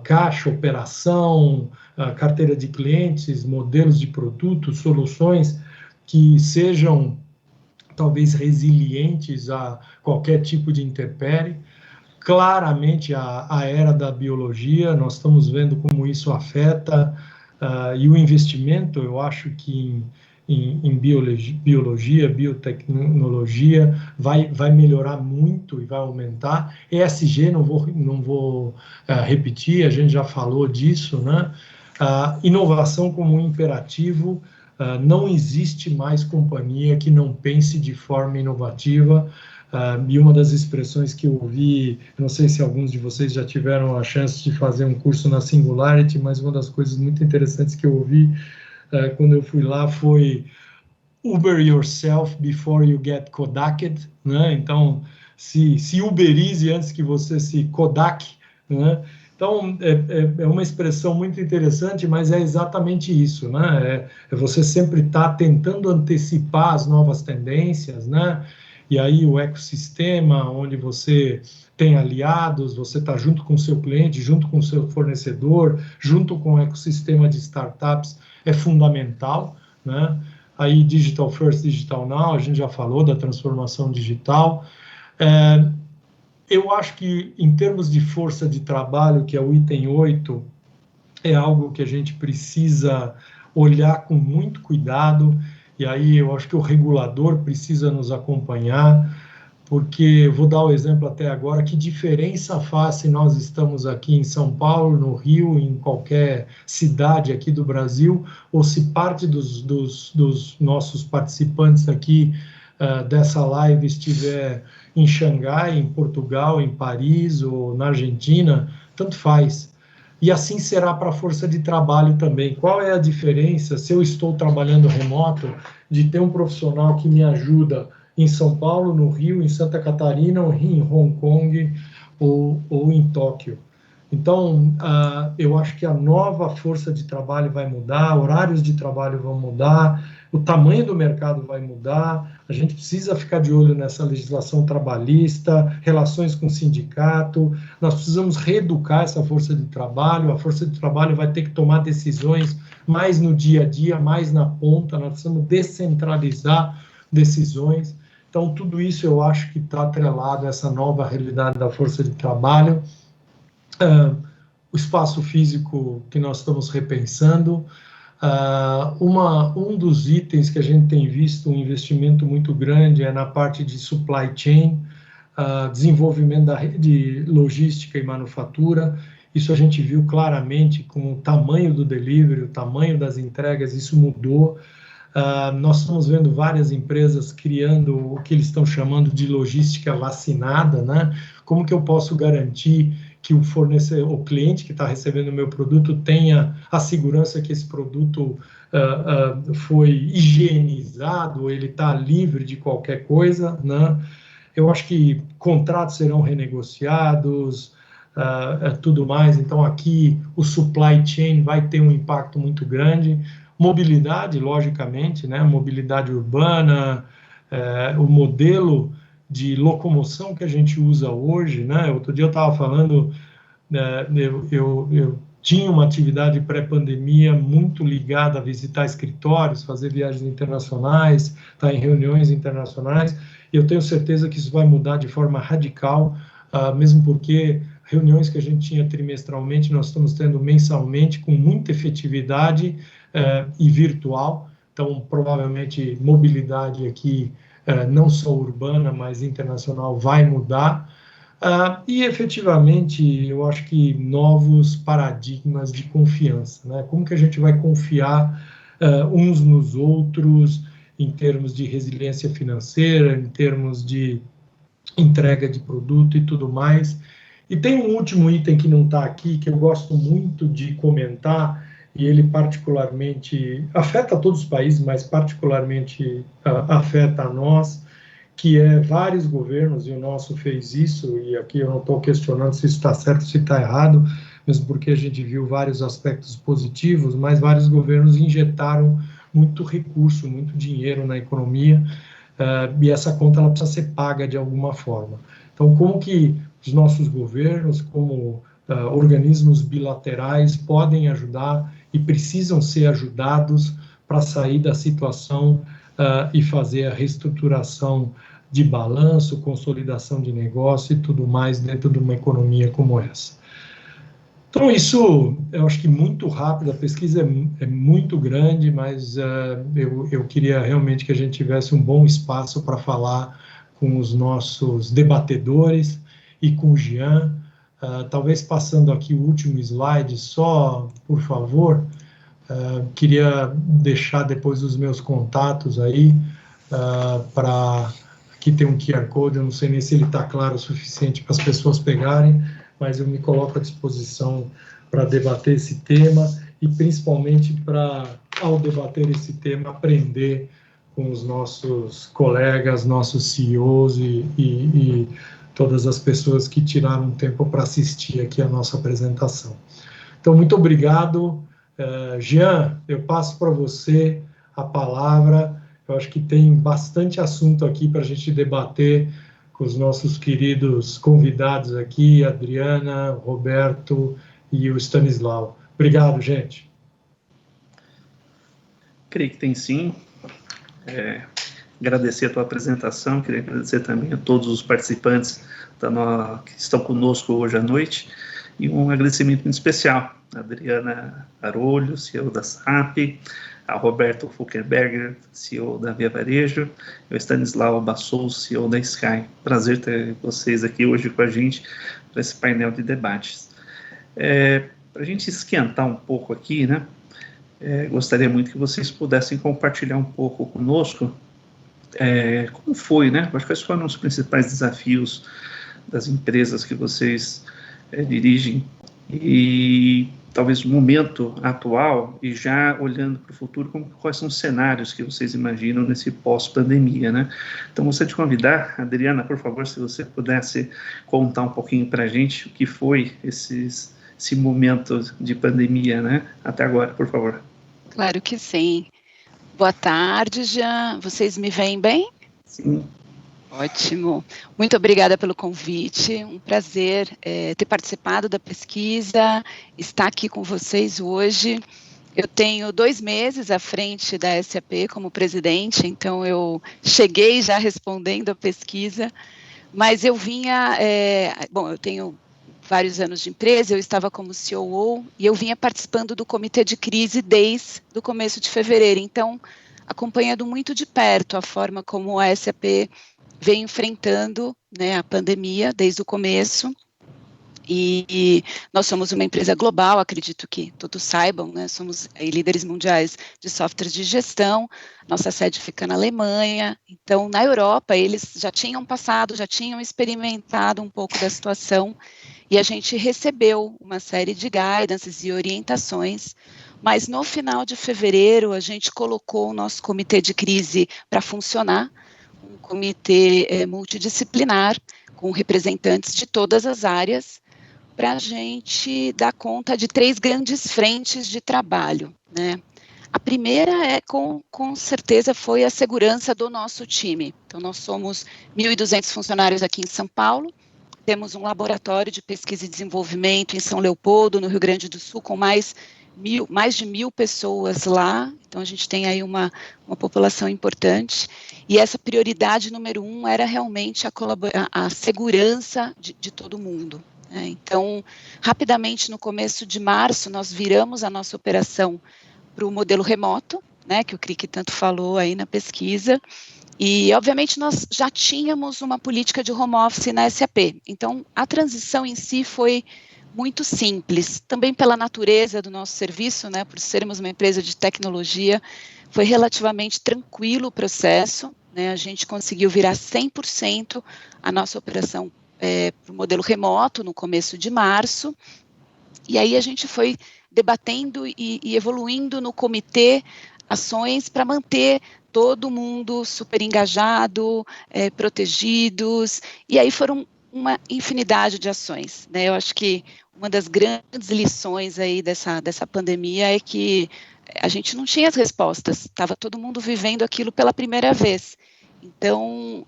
caixa, operação, carteira de clientes, modelos de produtos, soluções que sejam talvez resilientes a qualquer tipo de intempérie. Claramente a era da biologia, nós estamos vendo como isso afeta, e o investimento, eu acho que em biologia, biotecnologia, vai melhorar muito e vai aumentar. ESG, não vou repetir, a gente já falou disso, né? Inovação como um imperativo, não existe mais companhia que não pense de forma inovativa, e uma das expressões que eu ouvi, não sei se alguns de vocês já tiveram a chance de fazer um curso na Singularity, mas uma das coisas muito interessantes que eu ouvi quando eu fui lá foi Uber yourself before you get Kodaked, né? Então, se uberize antes que você se Kodak, né? Então, é uma expressão muito interessante, mas é exatamente isso, né? É você sempre estar tentando antecipar as novas tendências, né? E aí o ecossistema, onde você tem aliados, você está junto com o seu cliente, junto com o seu fornecedor, junto com o ecossistema de startups, é fundamental, né? Aí, Digital First, Digital Now, a gente já falou da transformação digital. Eu acho que, em termos de força de trabalho, que é o item 8, é algo que a gente precisa olhar com muito cuidado, e aí eu acho que o regulador precisa nos acompanhar, porque eu vou dar o exemplo até agora, que diferença faz se nós estamos aqui em São Paulo, no Rio, em qualquer cidade aqui do Brasil, ou se parte dos nossos participantes aqui dessa live estiver em Xangai, em Portugal, em Paris ou na Argentina, tanto faz. E assim será para a força de trabalho também. Qual é a diferença, se eu estou trabalhando remoto, de ter um profissional que me ajuda em São Paulo, no Rio, em Santa Catarina, ou em Hong Kong ou em Tóquio? Então, eu acho que a nova força de trabalho vai mudar, horários de trabalho vão mudar, o tamanho do mercado vai mudar, a gente precisa ficar de olho nessa legislação trabalhista, relações com o sindicato, nós precisamos reeducar essa força de trabalho, a força de trabalho vai ter que tomar decisões mais no dia a dia, mais na ponta, nós precisamos descentralizar decisões. Então, tudo isso eu acho que está atrelado a essa nova realidade da força de trabalho. O espaço físico que nós estamos repensando. Um dos itens que a gente tem visto um investimento muito grande é na parte de supply chain, desenvolvimento da rede logística e manufatura. Isso a gente viu claramente com o tamanho do delivery, o tamanho das entregas, isso mudou. Nós estamos vendo várias empresas criando o que eles estão chamando de logística vacinada, né? Como que eu posso garantir que o cliente que está recebendo o meu produto tenha a segurança que esse produto foi higienizado, ele está livre de qualquer coisa, né? Eu acho que contratos serão renegociados, tudo mais. Então, aqui, o supply chain vai ter um impacto muito grande. Mobilidade, logicamente, né? Mobilidade urbana, o modelo de locomoção que a gente usa hoje, né? Outro dia eu estava falando, eu tinha uma atividade pré-pandemia muito ligada a visitar escritórios, fazer viagens internacionais, estar em reuniões internacionais, e eu tenho certeza que isso vai mudar de forma radical, mesmo porque reuniões que a gente tinha trimestralmente, nós estamos tendo mensalmente, com muita efetividade e virtual. Então, provavelmente, mobilidade aqui, não só urbana, mas internacional, vai mudar. E, efetivamente, eu acho que novos paradigmas de confiança, né? Como que a gente vai confiar uns nos outros em termos de resiliência financeira, em termos de entrega de produto e tudo mais. E tem um último item que não está aqui, que eu gosto muito de comentar, e ele particularmente afeta todos os países, mas particularmente afeta a nós, que é vários governos, e o nosso fez isso, e aqui eu não estou questionando se isso está certo ou se está errado, mesmo porque a gente viu vários aspectos positivos, mas vários governos injetaram muito recurso, muito dinheiro na economia, e essa conta ela precisa ser paga de alguma forma. Então, como que os nossos governos, como organismos bilaterais, podem ajudar e precisam ser ajudados para sair da situação e fazer a reestruturação de balanço, consolidação de negócio e tudo mais dentro de uma economia como essa. Então, isso, eu acho que muito rápido, a pesquisa é muito grande, mas eu queria realmente que a gente tivesse um bom espaço para falar com os nossos debatedores e com o Jean. Talvez passando aqui o último slide, só, por favor, queria deixar depois os meus contatos aí, aqui tem um QR Code, eu não sei nem se ele está claro o suficiente para as pessoas pegarem, mas eu me coloco à disposição para debater esse tema e principalmente para, ao debater esse tema, aprender com os nossos colegas, nossos CEOs e todas as pessoas que tiraram tempo para assistir aqui a nossa apresentação. Então, muito obrigado. Jean, eu passo para você a palavra. Eu acho que tem bastante assunto aqui para a gente debater com os nossos queridos convidados aqui, Adriana, Roberto e o Stanislau. Obrigado, gente. Creio que tem sim. Agradecer a tua apresentação, queria agradecer também a todos os participantes que estão conosco hoje à noite, e um agradecimento muito especial a Adriana Arolho, CEO da SAP, a Roberto Fulkerberger, CEO da Via Varejo, e o Stanislau Bassou, CEO da Sky. Prazer ter vocês aqui hoje com a gente para esse painel de debates. Para a gente esquentar um pouco aqui, né? Gostaria muito que vocês pudessem compartilhar um pouco conosco como foi, né? Acho que quais foram os principais desafios das empresas que vocês dirigem e talvez o momento atual e já olhando para o futuro, quais são os cenários que vocês imaginam nesse pós-pandemia, né? Então, gostaria de convidar, Adriana, por favor, se você pudesse contar um pouquinho para a gente o que foi esse momento de pandemia, né? Até agora, por favor. Claro que sim. Boa tarde, Jean. Vocês me veem bem? Sim. Ótimo. Muito obrigada pelo convite. Um prazer ter participado da pesquisa, estar aqui com vocês hoje. Eu tenho 2 meses à frente da SAP como presidente, então eu cheguei já respondendo a pesquisa, mas eu vinha... eu tenho vários anos de empresa, eu estava como COO e eu vinha participando do comitê de crise desde o começo de fevereiro, então acompanhando muito de perto a forma como a SAP vem enfrentando, né, a pandemia desde o começo, e nós somos uma empresa global, acredito que todos saibam, né, somos líderes mundiais de softwares de gestão, nossa sede fica na Alemanha, então na Europa eles já tinham experimentado um pouco da situação, e a gente recebeu uma série de guidances e orientações, mas no final de fevereiro a gente colocou o nosso comitê de crise para funcionar, um comitê multidisciplinar, com representantes de todas as áreas, para a gente dar conta de 3 grandes frentes de trabalho, né? A primeira com certeza, foi a segurança do nosso time. Então, nós somos 1.200 funcionários aqui em São Paulo, temos um laboratório de pesquisa e desenvolvimento em São Leopoldo, no Rio Grande do Sul, com mais de 1.000 pessoas lá, então a gente tem aí uma população importante, e essa prioridade número 1 era realmente a segurança de todo mundo. Né? Então, rapidamente, no começo de março, nós viramos a nossa operação para o modelo remoto, né, que o Crick tanto falou aí na pesquisa, e, obviamente, nós já tínhamos uma política de home office na SAP, então a transição em si foi muito simples, também pela natureza do nosso serviço, né, por sermos uma empresa de tecnologia, foi relativamente tranquilo o processo, né, a gente conseguiu virar 100% a nossa operação para o modelo remoto no começo de março, e aí a gente foi debatendo e evoluindo no comitê ações para manter todo mundo super engajado, protegidos, e aí foram uma infinidade de ações, né? Eu acho que uma das grandes lições aí dessa pandemia é que a gente não tinha as respostas, estava todo mundo vivendo aquilo pela primeira vez. Então,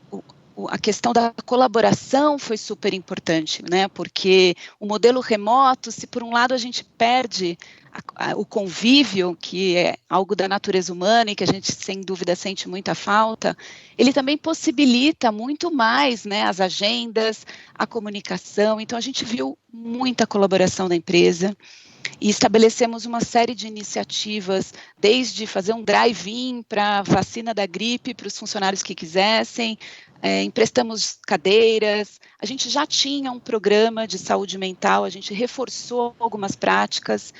a questão da colaboração foi super importante, né? Porque o modelo remoto, se por um lado a gente perde o convívio, que é algo da natureza humana e que a gente, sem dúvida, sente muita falta, ele também possibilita muito mais, né, as agendas, a comunicação. Então, a gente viu muita colaboração da empresa e estabelecemos uma série de iniciativas, desde fazer um drive-in para a vacina da gripe para os funcionários que quisessem, emprestamos cadeiras, a gente já tinha um programa de saúde mental, a gente reforçou algumas práticas,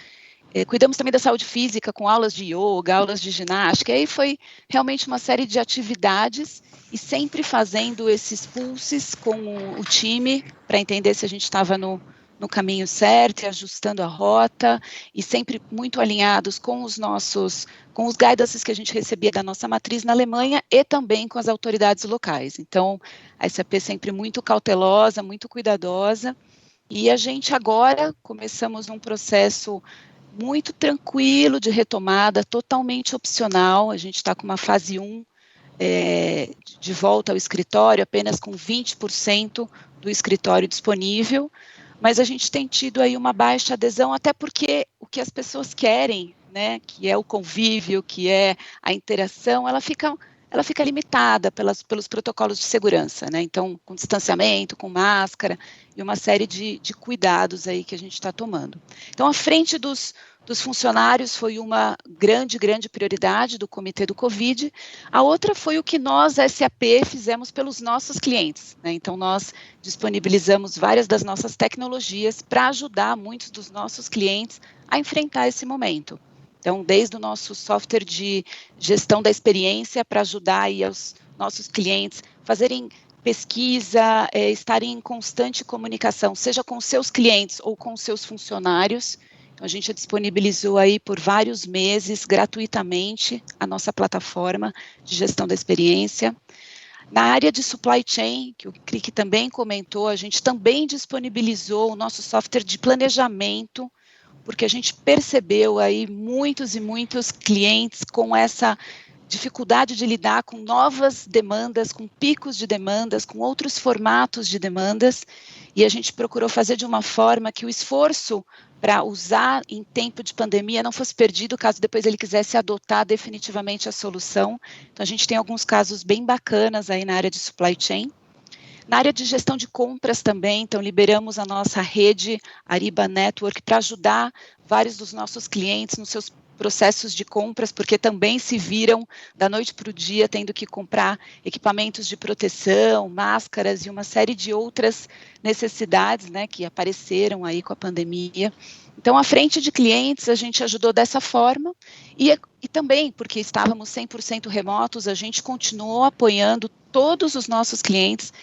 cuidamos também da saúde física com aulas de yoga, aulas de ginástica, e aí foi realmente uma série de atividades e sempre fazendo esses pulses com o time para entender se a gente estava no no caminho certo e ajustando a rota, e sempre muito alinhados com os guidances que a gente recebia da nossa matriz na Alemanha e também com as autoridades locais. Então, a SAP sempre muito cautelosa, muito cuidadosa, e a gente agora começamos num processo muito tranquilo de retomada, totalmente opcional. A gente está com uma fase 1 de volta ao escritório, apenas com 20% do escritório disponível, mas a gente tem tido aí uma baixa adesão, até porque o que as pessoas querem, né, que é o convívio, que é a interação, ela fica limitada pelos protocolos de segurança, né? Então, com distanciamento, com máscara e uma série de cuidados aí que a gente está tomando. Então, à frente dos funcionários foi uma grande prioridade do Comitê do Covid. A outra foi o que nós, SAP, fizemos pelos nossos clientes, né? Então, nós disponibilizamos várias das nossas tecnologias para ajudar muitos dos nossos clientes a enfrentar esse momento. Então, desde o nosso software de gestão da experiência para ajudar aí os nossos clientes fazerem pesquisa, estarem em constante comunicação, seja com seus clientes ou com seus funcionários. Então, a gente disponibilizou aí por vários meses, gratuitamente, a nossa plataforma de gestão da experiência. Na área de supply chain, que o Crick também comentou, a gente também disponibilizou o nosso software de planejamento, porque a gente percebeu aí muitos e muitos clientes com essa dificuldade de lidar com novas demandas, com picos de demandas, com outros formatos de demandas, e a gente procurou fazer de uma forma que o esforço para usar em tempo de pandemia não fosse perdido, caso depois ele quisesse adotar definitivamente a solução. Então, a gente tem alguns casos bem bacanas aí na área de supply chain. Na área de gestão de compras também, então liberamos a nossa rede Ariba Network para ajudar vários dos nossos clientes nos seus processos de compras, porque também se viram da noite para o dia tendo que comprar equipamentos de proteção, máscaras e uma série de outras necessidades, né, que apareceram aí com a pandemia. Então, à frente de clientes, a gente ajudou dessa forma e também, porque estávamos 100% remotos, a gente continuou apoiando todos os nossos clientes,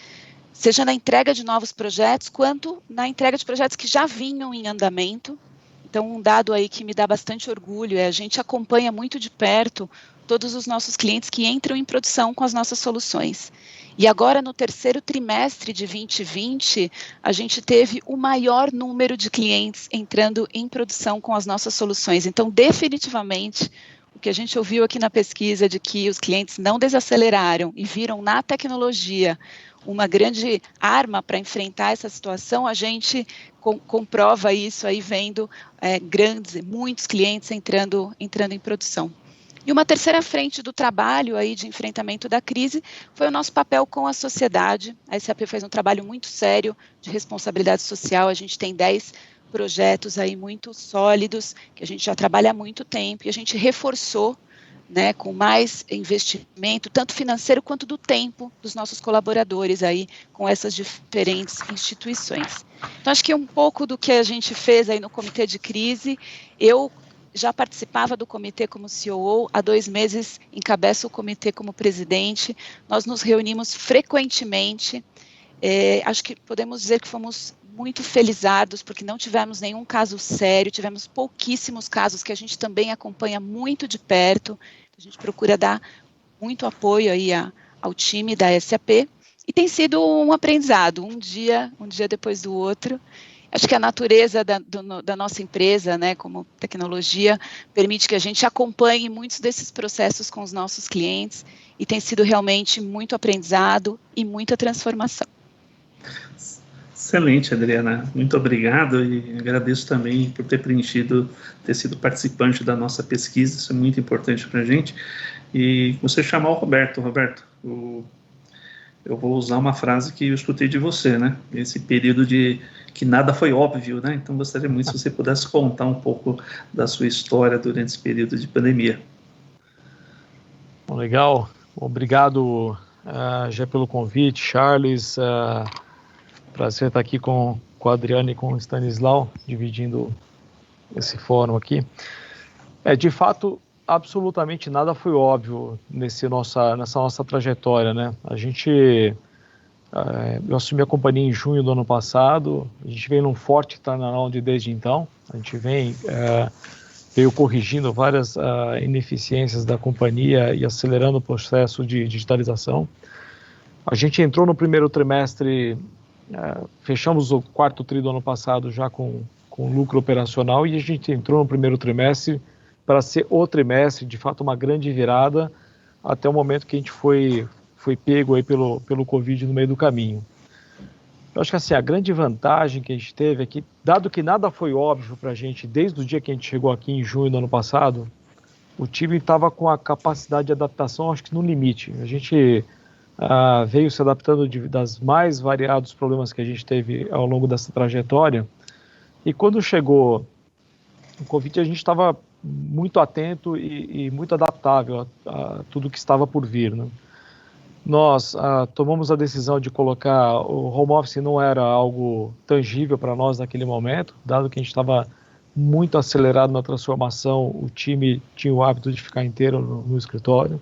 seja na entrega de novos projetos, quanto na entrega de projetos que já vinham em andamento. Então, um dado aí que me dá bastante orgulho é a gente acompanha muito de perto todos os nossos clientes que entram em produção com as nossas soluções. E agora, no terceiro trimestre de 2020, a gente teve o maior número de clientes entrando em produção com as nossas soluções. Então, definitivamente, o que a gente ouviu aqui na pesquisa de que os clientes não desaceleraram e viram na tecnologia uma grande arma para enfrentar essa situação, a gente comprova isso aí vendo muitos clientes entrando em produção. E uma terceira frente do trabalho aí de enfrentamento da crise foi o nosso papel com a sociedade. A SAP fez um trabalho muito sério de responsabilidade social, a gente tem 10 projetos aí muito sólidos, que a gente já trabalha há muito tempo, e a gente reforçou, né, com mais investimento, tanto financeiro quanto do tempo dos nossos colaboradores aí com essas diferentes instituições. Então, acho que um pouco do que a gente fez aí no comitê de crise, eu já participava do comitê como COO, há 2 meses encabeço o comitê como presidente, nós nos reunimos frequentemente, acho que podemos dizer que fomos muito felizados, porque não tivemos nenhum caso sério, tivemos pouquíssimos casos que a gente também acompanha muito de perto, a gente procura dar muito apoio aí ao time da SAP, e tem sido um aprendizado, um dia depois do outro. Acho que a natureza da nossa empresa, né, como tecnologia, permite que a gente acompanhe muitos desses processos com os nossos clientes, e tem sido realmente muito aprendizado e muita transformação. Excelente, Adriana. Muito obrigado e agradeço também por ter sido participante da nossa pesquisa, isso é muito importante para a gente. E você chamar o Roberto. Roberto, eu vou usar uma frase que eu escutei de você, né? Esse período de que nada foi óbvio, né? Então gostaria muito se você pudesse contar um pouco da sua história durante esse período de pandemia. Bom, legal. Obrigado já pelo convite, Charles. Prazer estar aqui com a Adriana e com o Stanislau, dividindo esse fórum aqui. De fato, absolutamente nada foi óbvio nessa nossa trajetória, né? A gente Eu assumi a companhia em junho do ano passado, a gente vem num forte turnaround desde então, a gente veio corrigindo várias ineficiências da companhia e acelerando o processo de digitalização. A gente entrou no primeiro trimestre, fechamos o quarto tri do ano passado já com lucro operacional, e a gente entrou no primeiro trimestre para ser o trimestre, de fato uma grande virada, até o momento que a gente foi pego aí pelo Covid no meio do caminho. Eu acho que assim, a grande vantagem que a gente teve é que, dado que nada foi óbvio para a gente desde o dia que a gente chegou aqui em junho do ano passado, o time estava com a capacidade de adaptação, acho que no limite. A gente veio se adaptando das mais variados problemas que a gente teve ao longo dessa trajetória, e quando chegou o Covid, a gente estava muito atento e muito adaptável a tudo que estava por vir, né? Nós tomamos a decisão de colocar o home office, não era algo tangível para nós naquele momento, dado que a gente estava muito acelerado na transformação, o time tinha o hábito de ficar inteiro no escritório.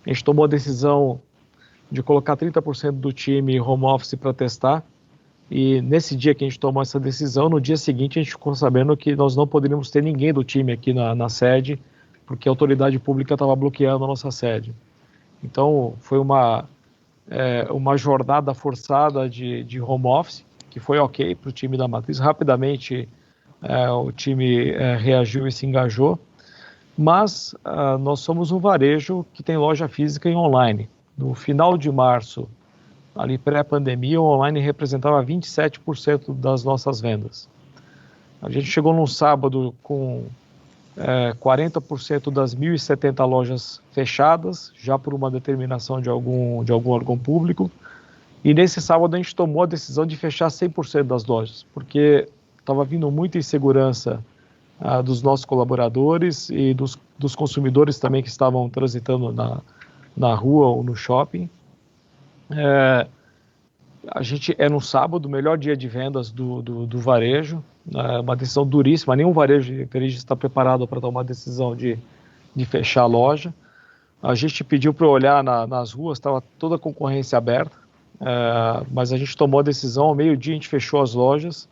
A gente tomou a decisão de colocar 30% do time home office para testar, e nesse dia que a gente tomou essa decisão, no dia seguinte a gente ficou sabendo que nós não poderíamos ter ninguém do time aqui na sede, porque a autoridade pública estava bloqueando a nossa sede. Então, foi uma jornada forçada de home office, que foi ok para o time da Matriz. Rapidamente, o time reagiu e se engajou. Mas nós somos um varejo que tem loja física e online. No final de março, ali pré-pandemia, o online representava 27% das nossas vendas. A gente chegou num sábado com 40% das 1.070 lojas fechadas, já por uma determinação de algum órgão público, e nesse sábado a gente tomou a decisão de fechar 100% das lojas, porque estava vindo muita insegurança dos nossos colaboradores e dos consumidores também que estavam transitando na rua ou no shopping. A gente no sábado, o melhor dia de vendas do varejo, uma decisão duríssima, nenhum varejo está preparado para tomar a decisão de fechar a loja. A gente pediu para olhar nas ruas, estava toda a concorrência aberta, mas a gente tomou a decisão, ao meio-dia a gente fechou as lojas,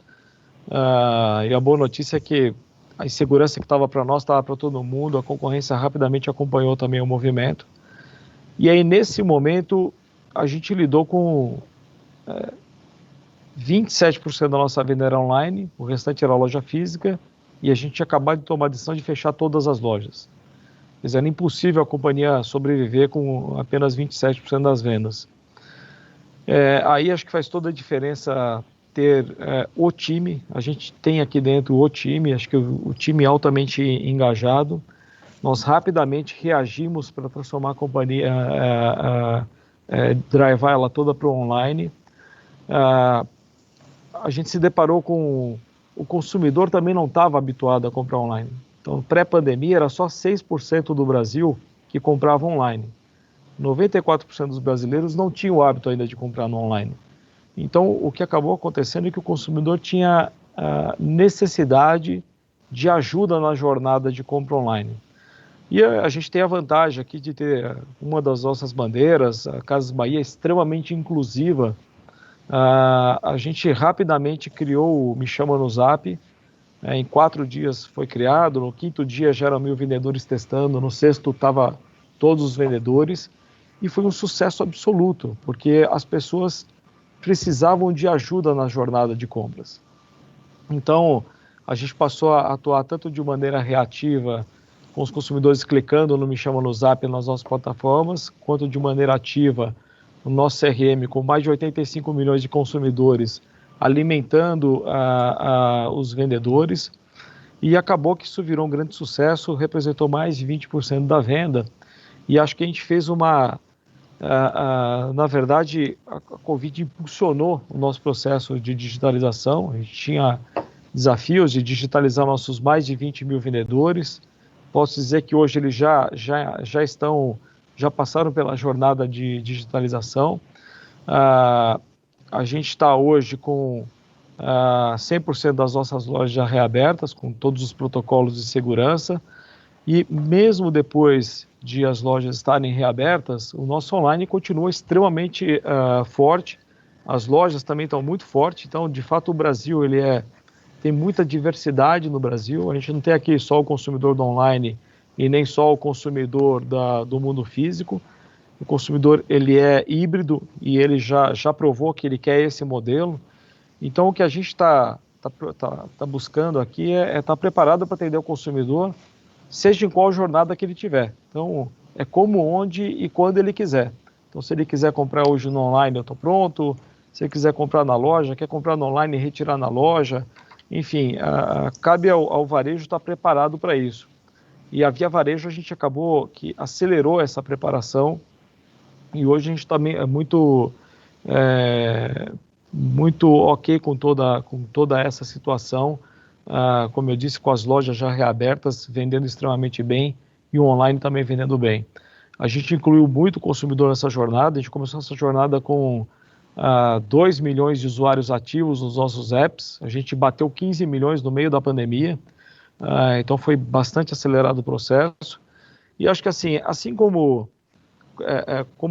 e a boa notícia é que a insegurança que estava para nós, estava para todo mundo, a concorrência rapidamente acompanhou também o movimento. E aí, nesse momento, a gente lidou com 27% da nossa venda era online, o restante era loja física, e a gente tinha acabado de tomar a decisão de fechar todas as lojas. Quer dizer, era impossível a companhia sobreviver com apenas 27% das vendas. Aí acho que faz toda a diferença ter o time. A gente tem aqui dentro o time, acho que o time altamente engajado. Nós rapidamente reagimos para transformar a companhia, drivar ela toda para o online. A gente se deparou com o consumidor também não estava habituado a comprar online. Então, pré-pandemia, era só 6% do Brasil que comprava online. 94% dos brasileiros não tinham o hábito ainda de comprar no online. Então, o que acabou acontecendo é que o consumidor tinha necessidade de ajuda na jornada de compra online. E a gente tem a vantagem aqui de ter uma das nossas bandeiras, a Casas Bahia, extremamente inclusiva. A gente rapidamente criou o Me Chama no Zap, em 4 dias foi criado, no 5º dia já eram 1.000 vendedores testando, no 6º estava todos os vendedores, e foi um sucesso absoluto, porque as pessoas precisavam de ajuda na jornada de compras. Então, a gente passou a atuar tanto de maneira reativa, com os consumidores clicando no Me Chama no Zap nas nossas plataformas, quanto de maneira ativa no nosso CRM, com mais de 85 milhões de consumidores, alimentando os vendedores, e acabou que isso virou um grande sucesso, representou mais de 20% da venda, e acho que a gente fez na verdade, a Covid impulsionou o nosso processo de digitalização. A gente tinha desafios de digitalizar nossos mais de 20 mil vendedores. Posso dizer que hoje eles já passaram pela jornada de digitalização. A gente está hoje com 100% das nossas lojas já reabertas, com todos os protocolos de segurança, e mesmo depois de as lojas estarem reabertas, o nosso online continua extremamente forte, as lojas também estão muito fortes. Então, de fato, o Brasil tem muita diversidade no Brasil. A gente não tem aqui só o consumidor do online e nem só o consumidor do mundo físico. O consumidor, ele é híbrido e ele já provou que ele quer esse modelo. Então, o que a gente está buscando aqui é estar preparado para atender o consumidor, seja em qual jornada que ele tiver. Então, é como, onde e quando ele quiser. Então, se ele quiser comprar hoje no online, eu estou pronto. Se ele quiser comprar na loja, quer comprar no online e retirar na loja. Enfim, cabe ao varejo estar preparado para isso. E a Via Varejo, a gente acabou que acelerou essa preparação. E hoje a gente também é muito ok com toda essa situação. Como eu disse, com as lojas já reabertas, vendendo extremamente bem, e o online também vendendo bem. A gente incluiu muito o consumidor nessa jornada. A gente começou essa jornada com 2 milhões de usuários ativos nos nossos apps. A gente bateu 15 milhões no meio da pandemia. Então foi bastante acelerado o processo. E acho que assim como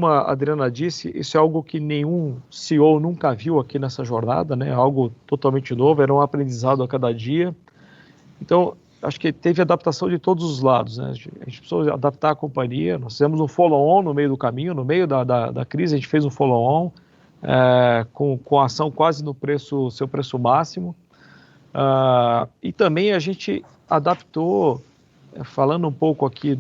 a Adriana disse, isso é algo que nenhum CEO nunca viu aqui nessa jornada, né? Algo totalmente novo, era um aprendizado a cada dia. Então, acho que teve adaptação de todos os lados, né? A gente precisou adaptar a companhia. Nós fizemos um follow-on no meio do caminho, no meio da crise, a gente fez um follow-on com a ação quase no seu preço máximo. E também a gente adaptou, falando um pouco aqui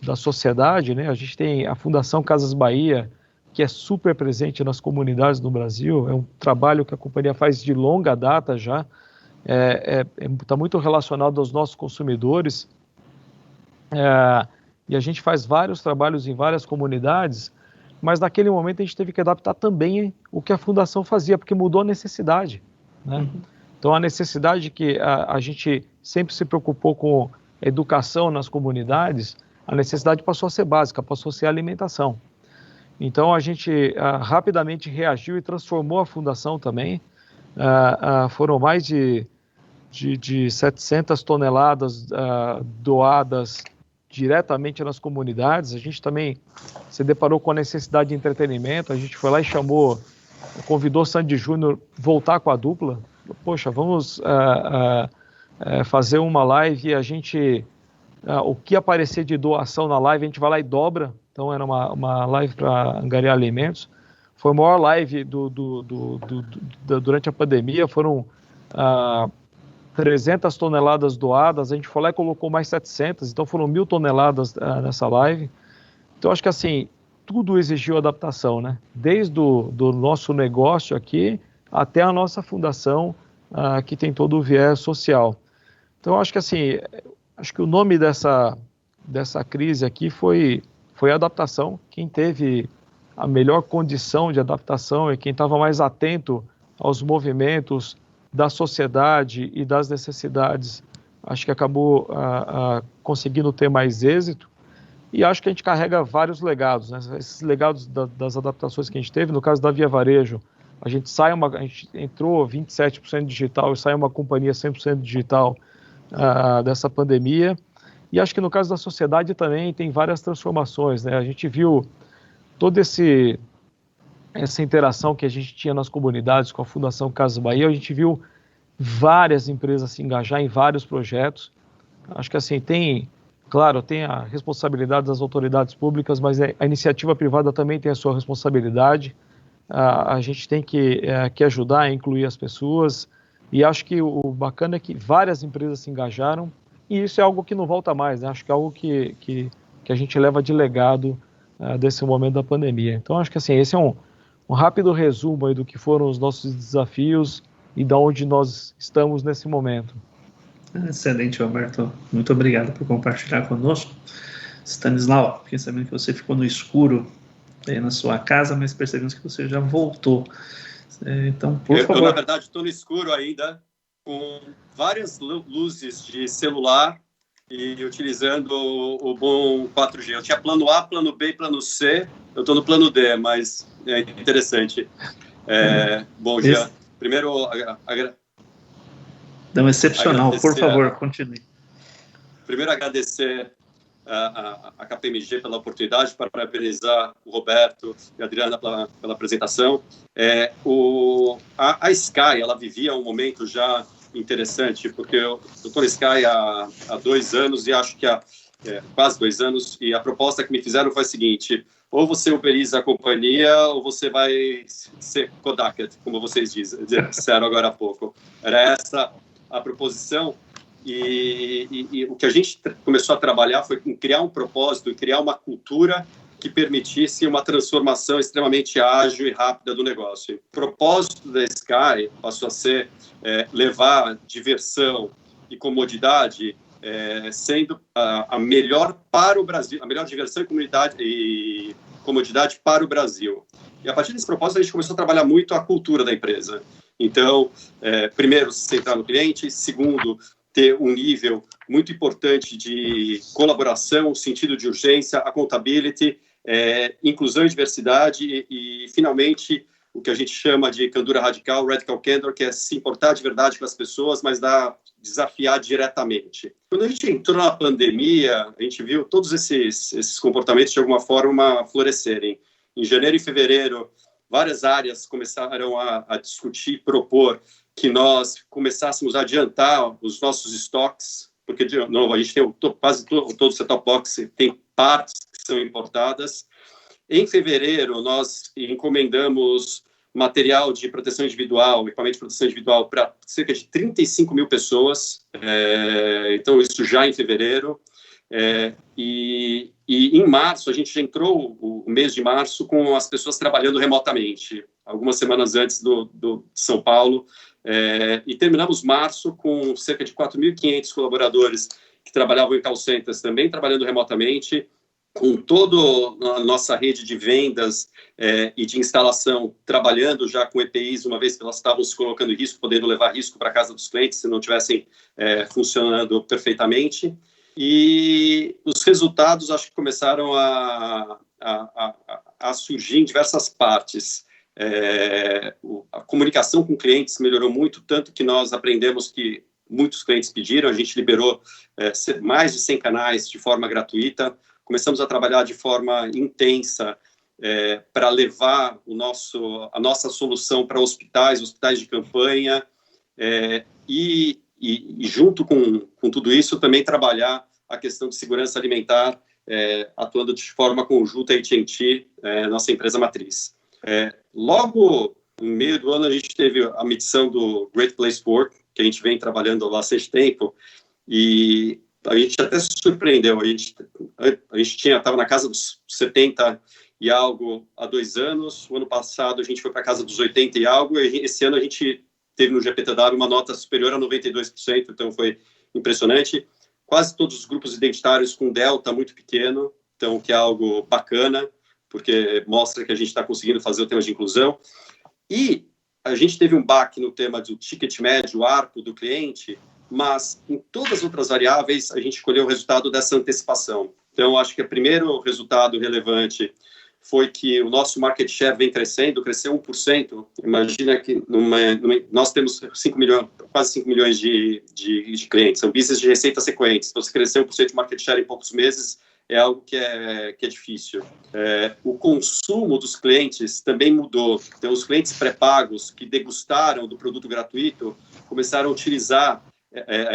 da sociedade, né? A gente tem a Fundação Casas Bahia, que é super presente nas comunidades do Brasil. É um trabalho que a companhia faz de longa data já. Está muito relacionado aos nossos consumidores. E a gente faz vários trabalhos em várias comunidades, mas naquele momento a gente teve que adaptar também o que a Fundação fazia, porque mudou a necessidade, né? Então, a necessidade que a gente sempre se preocupou com educação nas comunidades, a necessidade passou a ser básica, passou a ser alimentação. Então, a gente rapidamente reagiu e transformou a Fundação também. Foram mais de 700 toneladas doadas diretamente nas comunidades. A gente também se deparou com a necessidade de entretenimento. A gente foi lá e convidou Sandy Júnior voltar com a dupla. Poxa, vamos fazer uma live e o que aparecer de doação na live, a gente vai lá e dobra. Então, era uma live para angariar alimentos. Foi a maior live durante a pandemia, foram 300 toneladas doadas, a gente foi lá e colocou mais 700, então foram 1.000 toneladas nessa live. Então, acho que tudo exigiu adaptação, né? Desde do nosso negócio aqui até a nossa fundação, que tem todo o viés social. Então, acho que o nome dessa crise aqui foi adaptação. Quem teve a melhor condição de adaptação e quem estava mais atento aos movimentos da sociedade e das necessidades, acho que acabou conseguindo ter mais êxito. E acho que a gente carrega vários legados, né? Esses legados das adaptações que a gente teve. No caso da Via Varejo, a gente entrou 27% digital e saiu uma companhia 100% digital dessa pandemia. E acho que no caso da sociedade também tem várias transformações, né? A gente viu toda essa interação que a gente tinha nas comunidades com a Fundação Casas Bahia. A gente viu várias empresas se engajar em vários projetos. Acho que tem a responsabilidade das autoridades públicas, mas a iniciativa privada também tem a sua responsabilidade. A gente tem que ajudar a incluir as pessoas, e acho que o bacana é que várias empresas se engajaram, e isso é algo que não volta mais, né? Acho que é algo que a gente leva de legado desse momento da pandemia. Então, acho que esse é um rápido resumo aí do que foram os nossos desafios e de onde nós estamos nesse momento. Excelente, Alberto. Muito obrigado por compartilhar conosco. Stanislau, fiquei sabendo que você ficou no escuro aí na sua casa, mas percebemos que você já voltou. Então, por favor. Eu, na verdade, estou no escuro ainda, com várias luzes de celular e utilizando o bom 4G. Eu tinha plano A, plano B e plano C. Eu estou no plano D, mas é interessante. Bom, já. Primeiro, não, excepcional. Por favor, continue. Primeiro, agradecer a KPMG pela oportunidade, para parabenizar o Roberto e a Adriana pela apresentação. A Sky, ela vivia um momento já interessante, porque eu estou na Sky há 2 anos e acho que há quase 2 anos, e a proposta que me fizeram foi a seguinte: ou você uberiza a companhia ou você vai ser Kodaket, como vocês disseram agora há pouco. Era essa a proposição. E o que a gente começou a trabalhar foi em criar um propósito e criar uma cultura que permitisse uma transformação extremamente ágil e rápida do negócio. O propósito da Sky passou a ser levar diversão e comodidade, sendo a melhor para o Brasil, a melhor diversão e comodidade para o Brasil. E a partir desse propósito a gente começou a trabalhar muito a cultura da empresa. Então, primeiro, se centrar no cliente; segundo, ter um nível muito importante de colaboração, sentido de urgência, accountability, inclusão e diversidade, e finalmente, o que a gente chama de candura radical, radical candor, que é se importar de verdade com as pessoas, mas desafiar diretamente. Quando a gente entrou na pandemia, a gente viu todos esses comportamentos de alguma forma florescerem. Em janeiro e fevereiro, várias áreas começaram a discutir, propor que nós começássemos a adiantar os nossos estoques, porque, de novo, a gente tem quase todo o set-top box, tem partes que são importadas. Em fevereiro, nós encomendamos material de proteção individual, equipamento de proteção individual para cerca de 35 mil pessoas, então isso já em fevereiro. E em março, a gente já entrou o mês de março com as pessoas trabalhando remotamente, algumas semanas antes de São Paulo, e terminamos março com cerca de 4.500 colaboradores que trabalhavam em call centers também trabalhando remotamente, com toda a nossa rede de vendas e de instalação trabalhando já com EPIs, uma vez que elas estavam se colocando em risco, podendo levar risco para a casa dos clientes se não estivessem funcionando perfeitamente. E os resultados, acho que começaram a surgir em diversas partes. A comunicação com clientes melhorou muito, tanto que nós aprendemos que muitos clientes pediram, a gente liberou mais de 100 canais de forma gratuita, começamos a trabalhar de forma intensa para levar a nossa solução para hospitais de campanha, e junto com tudo isso, também trabalhar a questão de segurança alimentar, atuando de forma conjunta a AT&T, nossa empresa matriz. Logo no meio do ano, a gente teve a medição do Great Place to Work, que a gente vem trabalhando há bastante tempo, e a gente até se surpreendeu. A gente estava na casa dos 70 e algo há 2 anos, o ano passado a gente foi para a casa dos 80 e algo, e esse ano a gente teve no GPTW uma nota superior a 92%, então foi impressionante. Quase todos os grupos identitários com delta muito pequeno, então que é algo bacana, porque mostra que a gente está conseguindo fazer o tema de inclusão. E a gente teve um baque no tema do ticket médio, o ARPU do cliente, mas em todas as outras variáveis a gente escolheu o resultado dessa antecipação. Então, acho que o primeiro resultado relevante foi que o nosso market share vem crescendo, cresceu 1%. Imagina que nós temos quase 5 milhões de clientes, são business de receita sequentes. Se você crescer 1% de market share em poucos meses, é algo que é difícil. O consumo dos clientes também mudou. Então, os clientes pré-pagos que degustaram do produto gratuito começaram a utilizar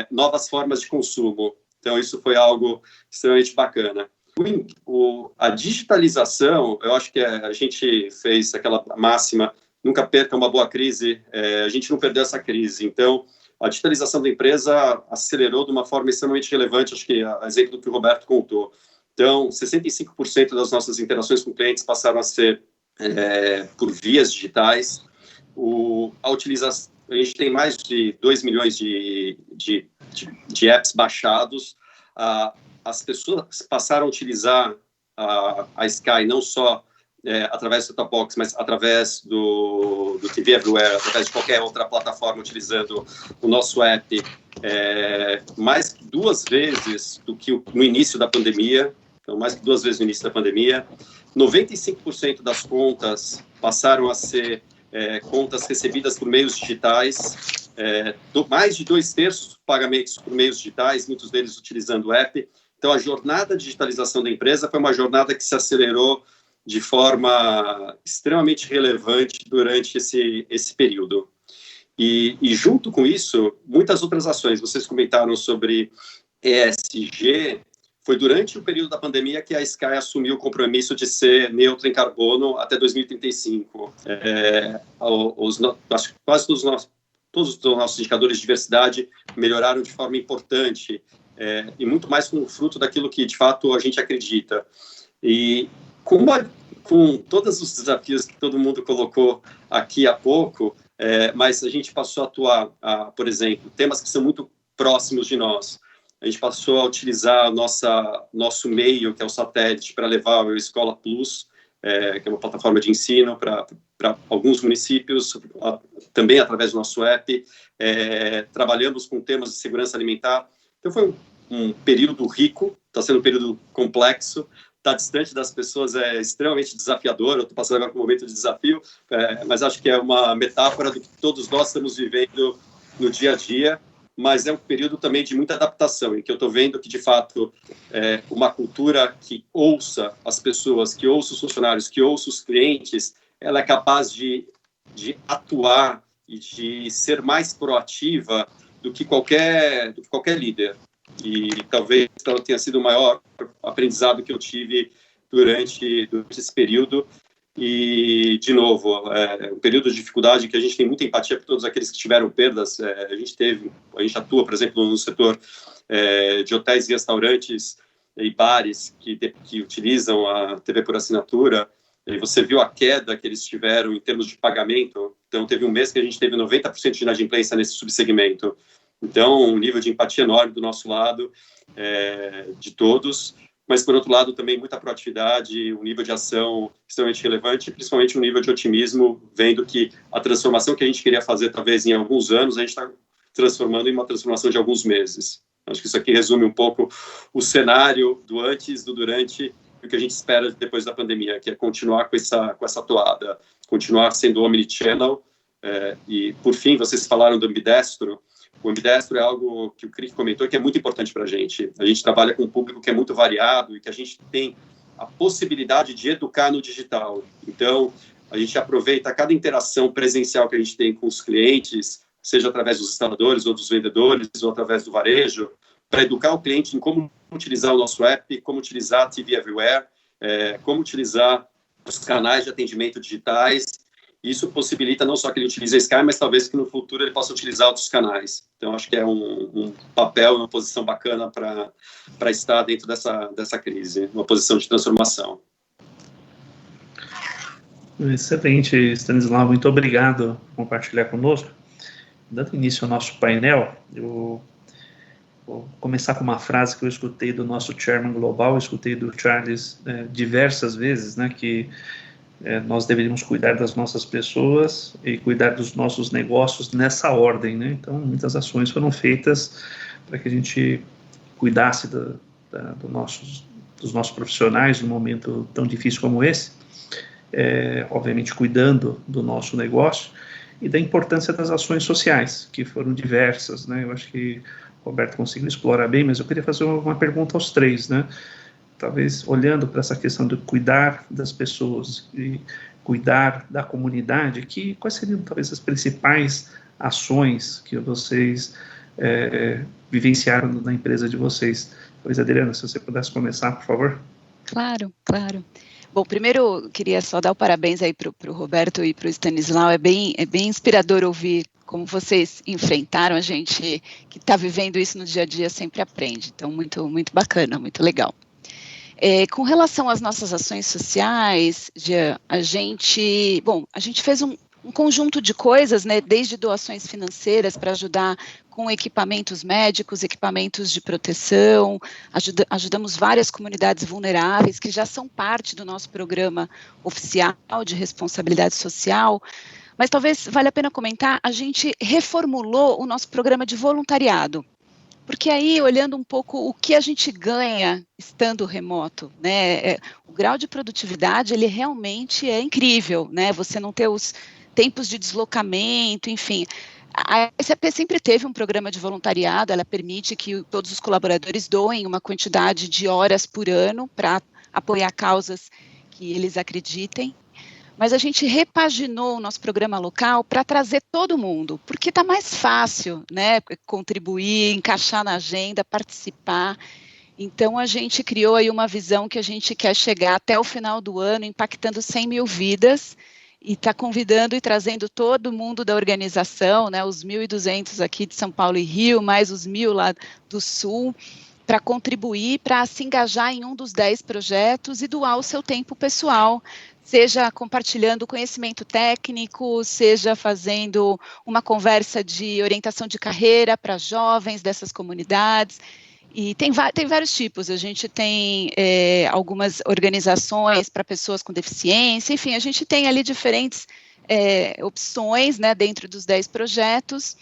novas formas de consumo. Então, isso foi algo extremamente bacana. A digitalização, eu acho que a gente fez aquela máxima, nunca perca uma boa crise, a gente não perdeu essa crise. Então, a digitalização da empresa acelerou de uma forma extremamente relevante, acho que a exemplo do que o Roberto contou. Então, 65% das nossas interações com clientes passaram a ser por vias digitais. A gente tem mais de 2 milhões de apps baixados. As pessoas passaram a utilizar a Sky não só através do set-top box, mas através do TV Everywhere, através de qualquer outra plataforma, utilizando o nosso app mais que 2 vezes do que no início da pandemia. Então, mais que 2 vezes no início da pandemia. 95% das contas passaram a ser contas recebidas por meios digitais. Mais de 2/3 dos pagamentos por meios digitais, muitos deles utilizando o app. Então, a jornada de digitalização da empresa foi uma jornada que se acelerou de forma extremamente relevante durante esse período. E junto com isso, muitas outras ações. Vocês comentaram sobre ESG. Foi durante o período da pandemia que a Sky assumiu o compromisso de ser neutra em carbono até 2035. Quase todos os nossos indicadores de diversidade melhoraram de forma importante, e muito mais com o fruto daquilo que, de fato, a gente acredita. E com todos os desafios que todo mundo colocou aqui há pouco, mas a gente passou a atuar, por exemplo, temas que são muito próximos de nós. A gente passou a utilizar nosso meio, que é o satélite, para levar o Escola Plus, que é uma plataforma de ensino para alguns municípios, também através do nosso app. Trabalhamos com temas de segurança alimentar. Então, foi um período rico, está sendo um período complexo, está distante das pessoas, é extremamente desafiador. Eu estou passando agora por um momento de desafio, mas acho que é uma metáfora do que todos nós estamos vivendo no dia a dia, mas é um período também de muita adaptação, em que eu estou vendo que, de fato, uma cultura que ouça as pessoas, que ouça os funcionários, que ouça os clientes, ela é capaz de atuar e de ser mais proativa do que qualquer líder. E talvez tenha sido o maior aprendizado que eu tive durante esse período. E, de novo, um período de dificuldade que a gente tem muita empatia por todos aqueles que tiveram perdas. A gente atua, por exemplo, no setor de hotéis e restaurantes e bares que utilizam a TV por assinatura, e você viu a queda que eles tiveram em termos de pagamento. Então, teve um mês que a gente teve 90% de inadimplência nesse subsegmento. Então, um nível de empatia enorme do nosso lado, de todos, mas, por outro lado, também muita proatividade, um nível de ação extremamente relevante, e principalmente um nível de otimismo, vendo que a transformação que a gente queria fazer, talvez em alguns anos, a gente está transformando em uma transformação de alguns meses. Acho que isso aqui resume um pouco o cenário do antes, do durante, e o que a gente espera depois da pandemia, que é continuar com essa toada, continuar sendo omnichannel. E, por fim, vocês falaram do ambidestro. O ambidestro é algo que o Crick comentou que é muito importante para a gente. A gente trabalha com um público que é muito variado e que a gente tem a possibilidade de educar no digital. Então, a gente aproveita cada interação presencial que a gente tem com os clientes, seja através dos instaladores ou dos vendedores ou através do varejo, para educar o cliente em como utilizar o nosso app, como utilizar a TV Everywhere, como utilizar os canais de atendimento digitais. Isso possibilita não só que ele utilize a Sky, mas talvez que no futuro ele possa utilizar outros canais. Então, acho que é um papel, uma posição bacana para estar dentro dessa crise, uma posição de transformação. Excelente, Stanislau, muito obrigado por compartilhar conosco. Dando início ao nosso painel, eu vou começar com uma frase que eu escutei do nosso Chairman Global, eu escutei do Charles diversas vezes, né, que nós deveríamos cuidar das nossas pessoas e cuidar dos nossos negócios nessa ordem, né? Então, muitas ações foram feitas para que a gente cuidasse dos nossos profissionais num momento tão difícil como esse, obviamente cuidando do nosso negócio e da importância das ações sociais, que foram diversas, né? Eu acho que o Roberto conseguiu explorar bem, mas eu queria fazer uma pergunta aos três, né? Talvez olhando para essa questão de cuidar das pessoas e cuidar da comunidade, quais seriam talvez as principais ações que vocês vivenciaram na empresa de vocês? Talvez, Adriana, se você pudesse começar, por favor. Claro. Bom, primeiro, queria só dar o parabéns aí para o Roberto e para o Stanislau. É bem inspirador ouvir como vocês enfrentaram. A gente que está vivendo isso no dia a dia sempre aprende. Então, muito, muito bacana, muito legal. Com relação às nossas ações sociais, a gente fez um conjunto de coisas, né, desde doações financeiras para ajudar com equipamentos médicos, equipamentos de proteção, ajudamos várias comunidades vulneráveis que já são parte do nosso programa oficial de responsabilidade social, mas talvez valha a pena comentar, a gente reformulou o nosso programa de voluntariado. Porque aí, olhando um pouco o que a gente ganha estando remoto, né, o grau de produtividade, ele realmente é incrível, né, você não ter os tempos de deslocamento, enfim, A SAP sempre teve um programa de voluntariado, ela permite que todos os colaboradores doem uma quantidade de horas por ano para apoiar causas que eles acreditem, mas a gente repaginou o nosso programa local para trazer todo mundo, porque está mais fácil, né, contribuir, encaixar na agenda, participar. Então, a gente criou aí uma visão que a gente quer chegar até o final do ano, impactando 100 mil vidas, e está convidando e trazendo todo mundo da organização, né, os 1.200 aqui de São Paulo e Rio, mais os 1.000 lá do Sul, para contribuir, para se engajar em um dos 10 projetos e doar o seu tempo pessoal, seja compartilhando conhecimento técnico, seja fazendo uma conversa de orientação de carreira para jovens dessas comunidades. E tem vários tipos, a gente tem algumas organizações para pessoas com deficiência, enfim, a gente tem ali diferentes opções, né, dentro dos 10 projetos,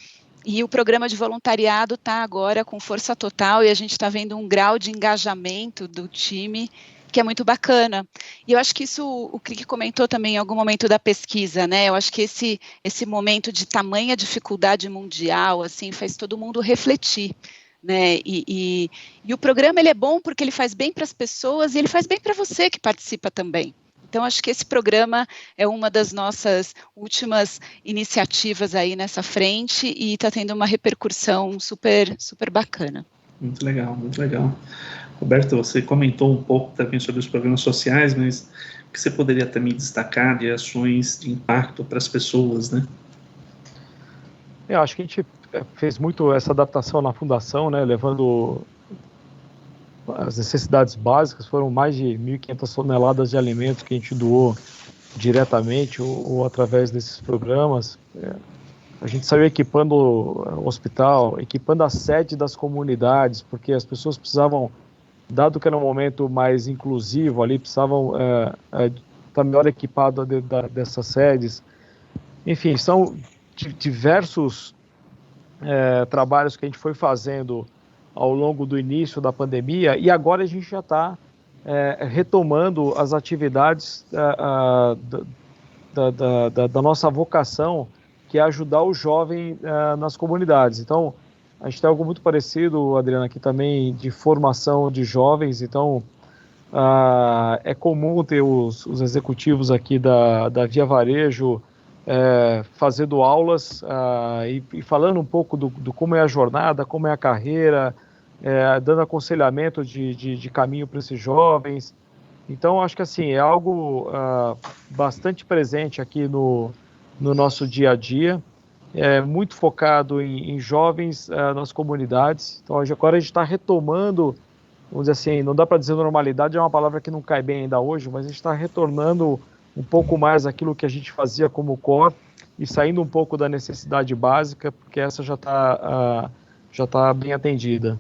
e o programa de voluntariado está agora com força total, e a gente está vendo um grau de engajamento do time que é muito bacana. E eu acho que isso, o Crick comentou também em algum momento da pesquisa, né, eu acho que esse momento de tamanha dificuldade mundial, assim, faz todo mundo refletir, né, e o programa ele é bom porque ele faz bem para as pessoas e ele faz bem para você que participa também. Então, acho que esse programa é uma das nossas últimas iniciativas aí nessa frente e está tendo uma repercussão super, super bacana. Muito legal, muito legal. Roberto, você comentou um pouco também sobre os programas sociais, mas o que você poderia também destacar de ações de impacto para as pessoas, né? Eu acho que a gente fez muito essa adaptação na fundação, né, levando as necessidades básicas, foram mais de 1.500 toneladas de alimentos que a gente doou diretamente ou através desses programas. A gente saiu equipando o hospital, equipando a sede das comunidades, porque as pessoas precisavam, dado que era um momento mais inclusivo ali, precisavam estar melhor equipadas dessas sedes. Enfim, são diversos trabalhos que a gente foi fazendo ao longo do início da pandemia, e agora a gente já está retomando as atividades da nossa vocação, que é ajudar o jovem nas comunidades. Então, a gente tem algo muito parecido, Adriana, aqui também de formação de jovens. Então, é comum ter os executivos aqui da Via Varejo fazendo aulas e falando um pouco do como é a jornada, como é a carreira, dando aconselhamento de caminho para esses jovens. Então, acho que assim, é algo bastante presente aqui no nosso dia a dia, muito focado em jovens nas comunidades. Então, agora a gente está retomando, vamos dizer assim, não dá para dizer normalidade, é uma palavra que não cai bem ainda hoje, mas a gente está retornando um pouco mais aquilo que a gente fazia como core e saindo um pouco da necessidade básica, porque essa já está bem atendida.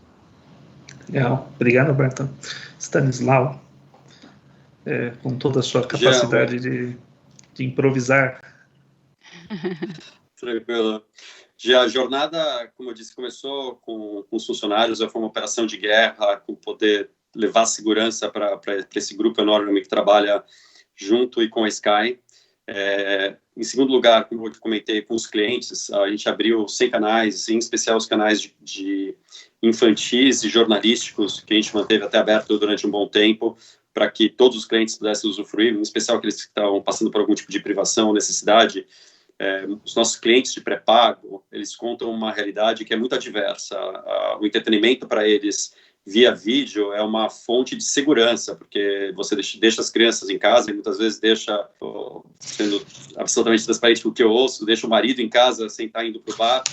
Legal, obrigado, Roberto. Stanislau, com toda a sua capacidade de improvisar. Tranquilo. Já a jornada, como eu disse, começou com os funcionários, foi uma operação de guerra, com poder levar segurança para esse grupo enorme que trabalha junto e com a Sky. Em segundo lugar, como eu comentei com os clientes, a gente abriu 100 canais, em especial os canais de infantis e jornalísticos, que a gente manteve até aberto durante um bom tempo, para que todos os clientes pudessem usufruir, em especial aqueles que estavam passando por algum tipo de privação ou necessidade. Os nossos clientes de pré-pago, eles contam uma realidade que é muito adversa. O entretenimento para eles via vídeo é uma fonte de segurança, porque você deixa as crianças em casa e muitas vezes deixa, sendo absolutamente transparente com o que eu ouço, deixa o marido em casa sem estar indo para o bar,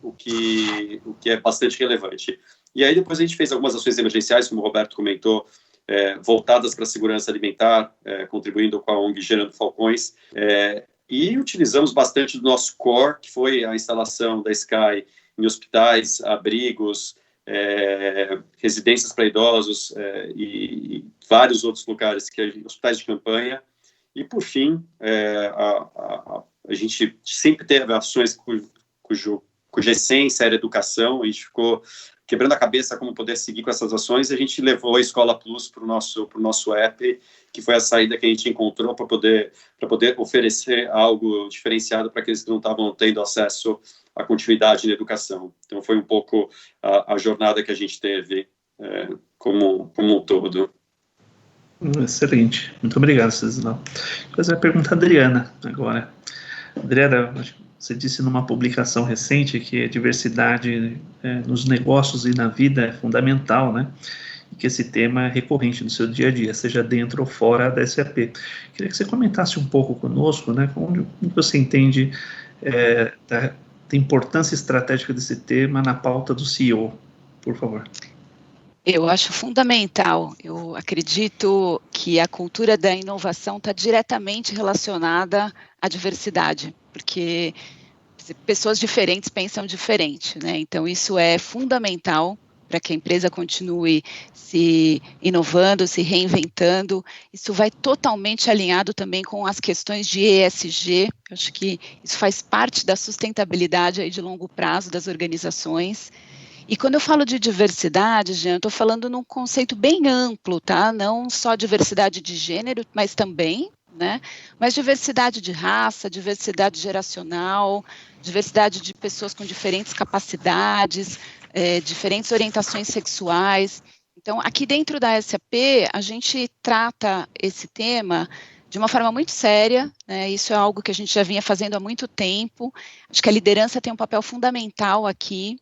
o que é bastante relevante. E aí depois a gente fez algumas ações emergenciais, como o Roberto comentou, voltadas para a segurança alimentar, contribuindo com a ONG Gerando Falcões, e utilizamos bastante do nosso core, que foi a instalação da Sky em hospitais, abrigos, residências para idosos e vários outros lugares, hospitais de campanha. E, por fim, a gente sempre teve ações cuja essência era educação. A gente ficou quebrando a cabeça como poder seguir com essas ações, a gente levou a Escola Plus para o nosso app, que foi a saída que a gente encontrou para poder oferecer algo diferenciado para aqueles que não estavam tendo acesso à continuidade na educação. Então, foi um pouco a jornada que a gente teve como um todo. Excelente. Muito obrigado, Stanislau. Vou fazer a pergunta à Adriana agora. Adriana, você disse numa publicação recente que a diversidade nos negócios e na vida é fundamental, né? E que esse tema é recorrente no seu dia a dia, seja dentro ou fora da SAP. Queria que você comentasse um pouco conosco, né? Como você entende da importância estratégica desse tema na pauta do CEO, por favor. Eu acho fundamental. Eu acredito que a cultura da inovação está diretamente relacionada à diversidade, porque pessoas diferentes pensam diferente, né? Então, isso é fundamental para que a empresa continue se inovando, se reinventando. Isso vai totalmente alinhado também com as questões de ESG. Eu acho que isso faz parte da sustentabilidade aí de longo prazo das organizações. E quando eu falo de diversidade, Jean, eu estou falando num conceito bem amplo, tá? Não só diversidade de gênero, mas também, né? Mas diversidade de raça, diversidade geracional, diversidade de pessoas com diferentes capacidades, diferentes orientações sexuais. Então, aqui dentro da SAP, a gente trata esse tema de uma forma muito séria, né? Isso é algo que a gente já vinha fazendo há muito tempo. Acho que a liderança tem um papel fundamental aqui.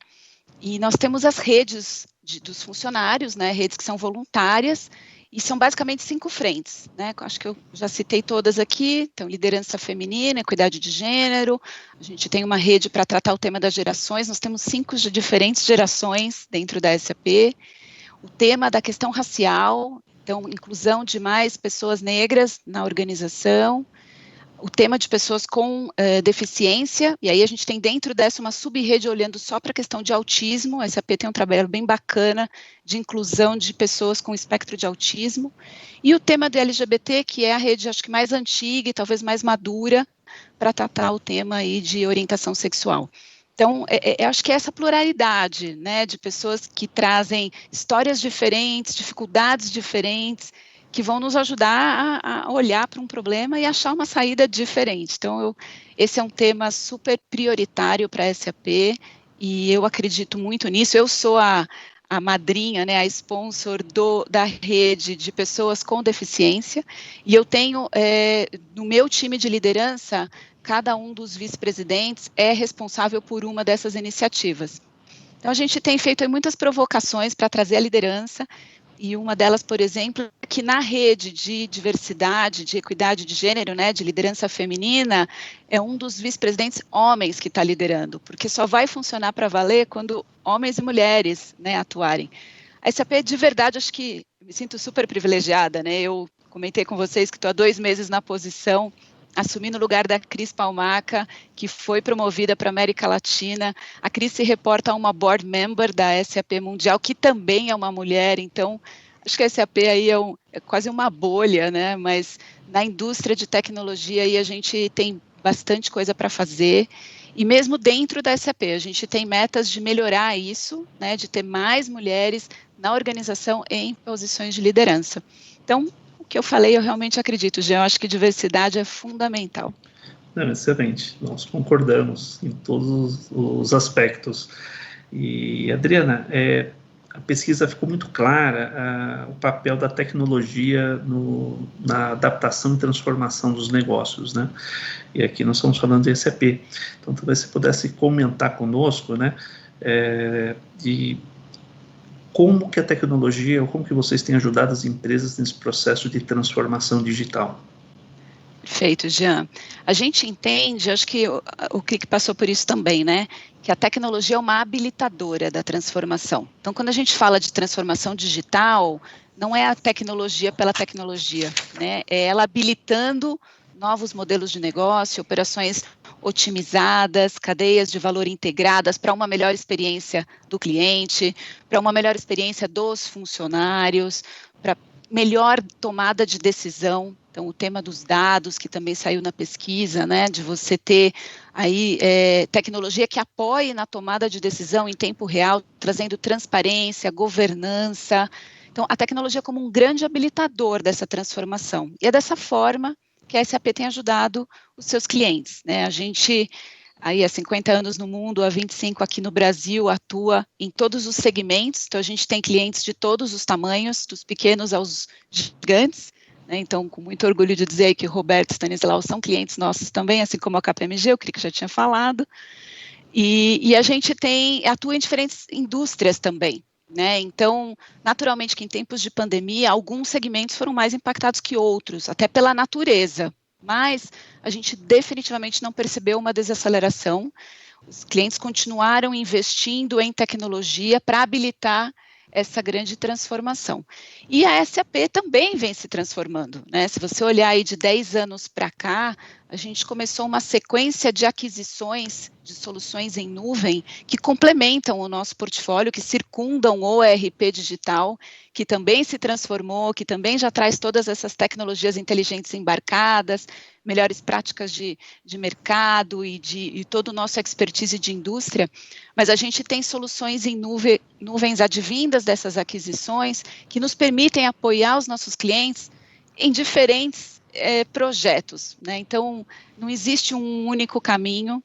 E nós temos as redes dos funcionários, né, redes que são voluntárias, e são basicamente 5 frentes, né, acho que eu já citei todas aqui. Então, liderança feminina, equidade de gênero, a gente tem uma rede para tratar o tema das gerações, nós temos 5 diferentes gerações dentro da SAP, o tema da questão racial, então, inclusão de mais pessoas negras na organização, o tema de pessoas com deficiência, e aí a gente tem dentro dessa uma sub-rede olhando só para a questão de autismo. A SAP tem um trabalho bem bacana de inclusão de pessoas com espectro de autismo, e o tema do LGBT, que é a rede, acho que mais antiga e talvez mais madura, para tratar o tema aí de orientação sexual. Então, acho que é essa pluralidade, né, de pessoas que trazem histórias diferentes, dificuldades diferentes, que vão nos ajudar a olhar para um problema e achar uma saída diferente. Então, esse é um tema super prioritário para a SAP, e eu acredito muito nisso. Eu sou a madrinha, né, a sponsor da rede de pessoas com deficiência, e eu tenho, no meu time de liderança, cada um dos vice-presidentes é responsável por uma dessas iniciativas. Então, a gente tem feito muitas provocações para trazer a liderança, e uma delas, por exemplo, é que na rede de diversidade, de equidade de gênero, né, de liderança feminina, é um dos vice-presidentes homens que está liderando, porque só vai funcionar para valer quando homens e mulheres, né, atuarem. A SAP, de verdade, acho que me sinto super privilegiada, né? Eu comentei com vocês que estou há 2 meses na posição, assumi no lugar da Cris Palmaca, que foi promovida para a América Latina. A Cris se reporta a uma board member da SAP Mundial, que também é uma mulher. Então, acho que a SAP aí é quase uma bolha, né? Mas na indústria de tecnologia aí a gente tem bastante coisa para fazer. E mesmo dentro da SAP, a gente tem metas de melhorar isso, né? De ter mais mulheres na organização em posições de liderança. Então, o que eu falei, eu realmente acredito, Jean. Eu acho que diversidade é fundamental. Não, excelente, nós concordamos em todos os aspectos. E, Adriana, a pesquisa ficou muito clara, o papel da tecnologia na adaptação e transformação dos negócios, né? E aqui nós estamos falando de SAP. Então, talvez você pudesse comentar conosco, né, de como que a tecnologia, ou como que vocês têm ajudado as empresas nesse processo de transformação digital? Perfeito, Jean. A gente entende, acho que o Krik passou por isso também, né? Que a tecnologia é uma habilitadora da transformação. Então, quando a gente fala de transformação digital, não é a tecnologia pela tecnologia, né? É ela habilitando novos modelos de negócio, operações otimizadas, cadeias de valor integradas para uma melhor experiência do cliente, para uma melhor experiência dos funcionários, para melhor tomada de decisão Então, o tema dos dados, que também saiu na pesquisa, né, de você ter aí tecnologia que apoie na tomada de decisão em tempo real, trazendo transparência, governança. Então, a tecnologia como um grande habilitador dessa transformação. E é dessa forma que a SAP tem ajudado os seus clientes, né? A gente, aí há 50 anos no mundo, há 25 aqui no Brasil, atua em todos os segmentos. Então, a gente tem clientes de todos os tamanhos, dos pequenos aos gigantes. Então, com muito orgulho de dizer que Roberto e Stanislau são clientes nossos também, assim como a KPMG, eu creio que já tinha falado. E a gente atua em diferentes indústrias também, né? Então, naturalmente que em tempos de pandemia, alguns segmentos foram mais impactados que outros, até pela natureza, mas a gente definitivamente não percebeu uma desaceleração. Os clientes continuaram investindo em tecnologia para habilitar essa grande transformação. E a SAP também vem se transformando, né? Se você olhar aí de 10 anos para cá, a gente começou uma sequência de aquisições de soluções em nuvem que complementam o nosso portfólio, que circundam o ERP digital, que também se transformou, que também já traz todas essas tecnologias inteligentes embarcadas, melhores práticas de mercado e todo o nosso expertise de indústria, mas a gente tem soluções em nuvens advindas dessas aquisições que nos permitem apoiar os nossos clientes em diferentes projetos, né? Então, não existe um único caminho,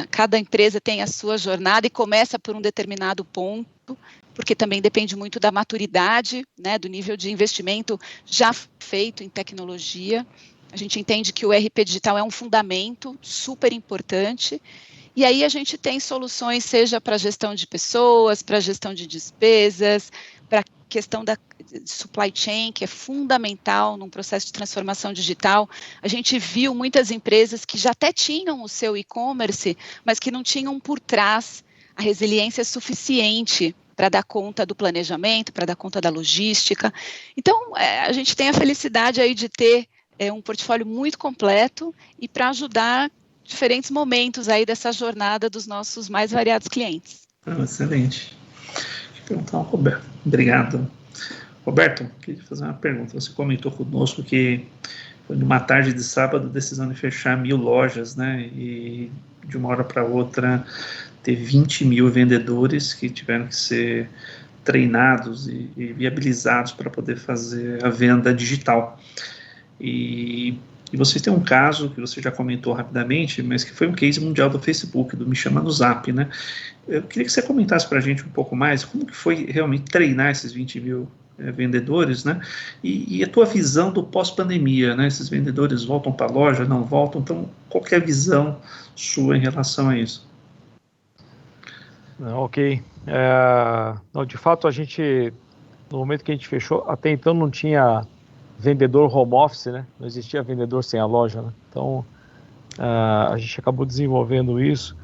cada empresa tem a sua jornada e começa por um determinado ponto, porque também depende muito da maturidade, né, do nível de investimento já feito em tecnologia. A gente entende que o ERP digital é um fundamento super importante, e aí a gente tem soluções, seja para gestão de pessoas, para gestão de despesas, para questão da supply chain, que é fundamental num processo de transformação digital. A gente viu muitas empresas que já até tinham o seu e-commerce, mas que não tinham por trás a resiliência suficiente para dar conta do planejamento, para dar conta da logística. Então, a gente tem a felicidade aí de ter um portfólio muito completo e para ajudar diferentes momentos aí dessa jornada dos nossos mais variados clientes. Excelente. Deixa eu perguntar ao Roberto. Obrigado. Roberto, queria fazer uma pergunta. Você comentou conosco que foi numa tarde de sábado a decisão de fechar 1.000 lojas, né? E de uma hora para outra ter 20.000 vendedores que tiveram que ser treinados e viabilizados para poder fazer a venda digital. E vocês têm um caso que você já comentou rapidamente, mas que foi um case mundial do Facebook, do Me Chama no Zap, né? Eu queria que você comentasse para a gente um pouco mais como que foi realmente treinar esses 20.000 vendedores, né? E a tua visão do pós-pandemia, né? Esses vendedores voltam para a loja, não voltam? Então, qual que é a visão sua em relação a isso? Ok. Não, de fato, a gente, no momento que a gente fechou, até então não tinha vendedor home office, né? Não existia vendedor sem a loja, né? Então, a gente acabou desenvolvendo isso.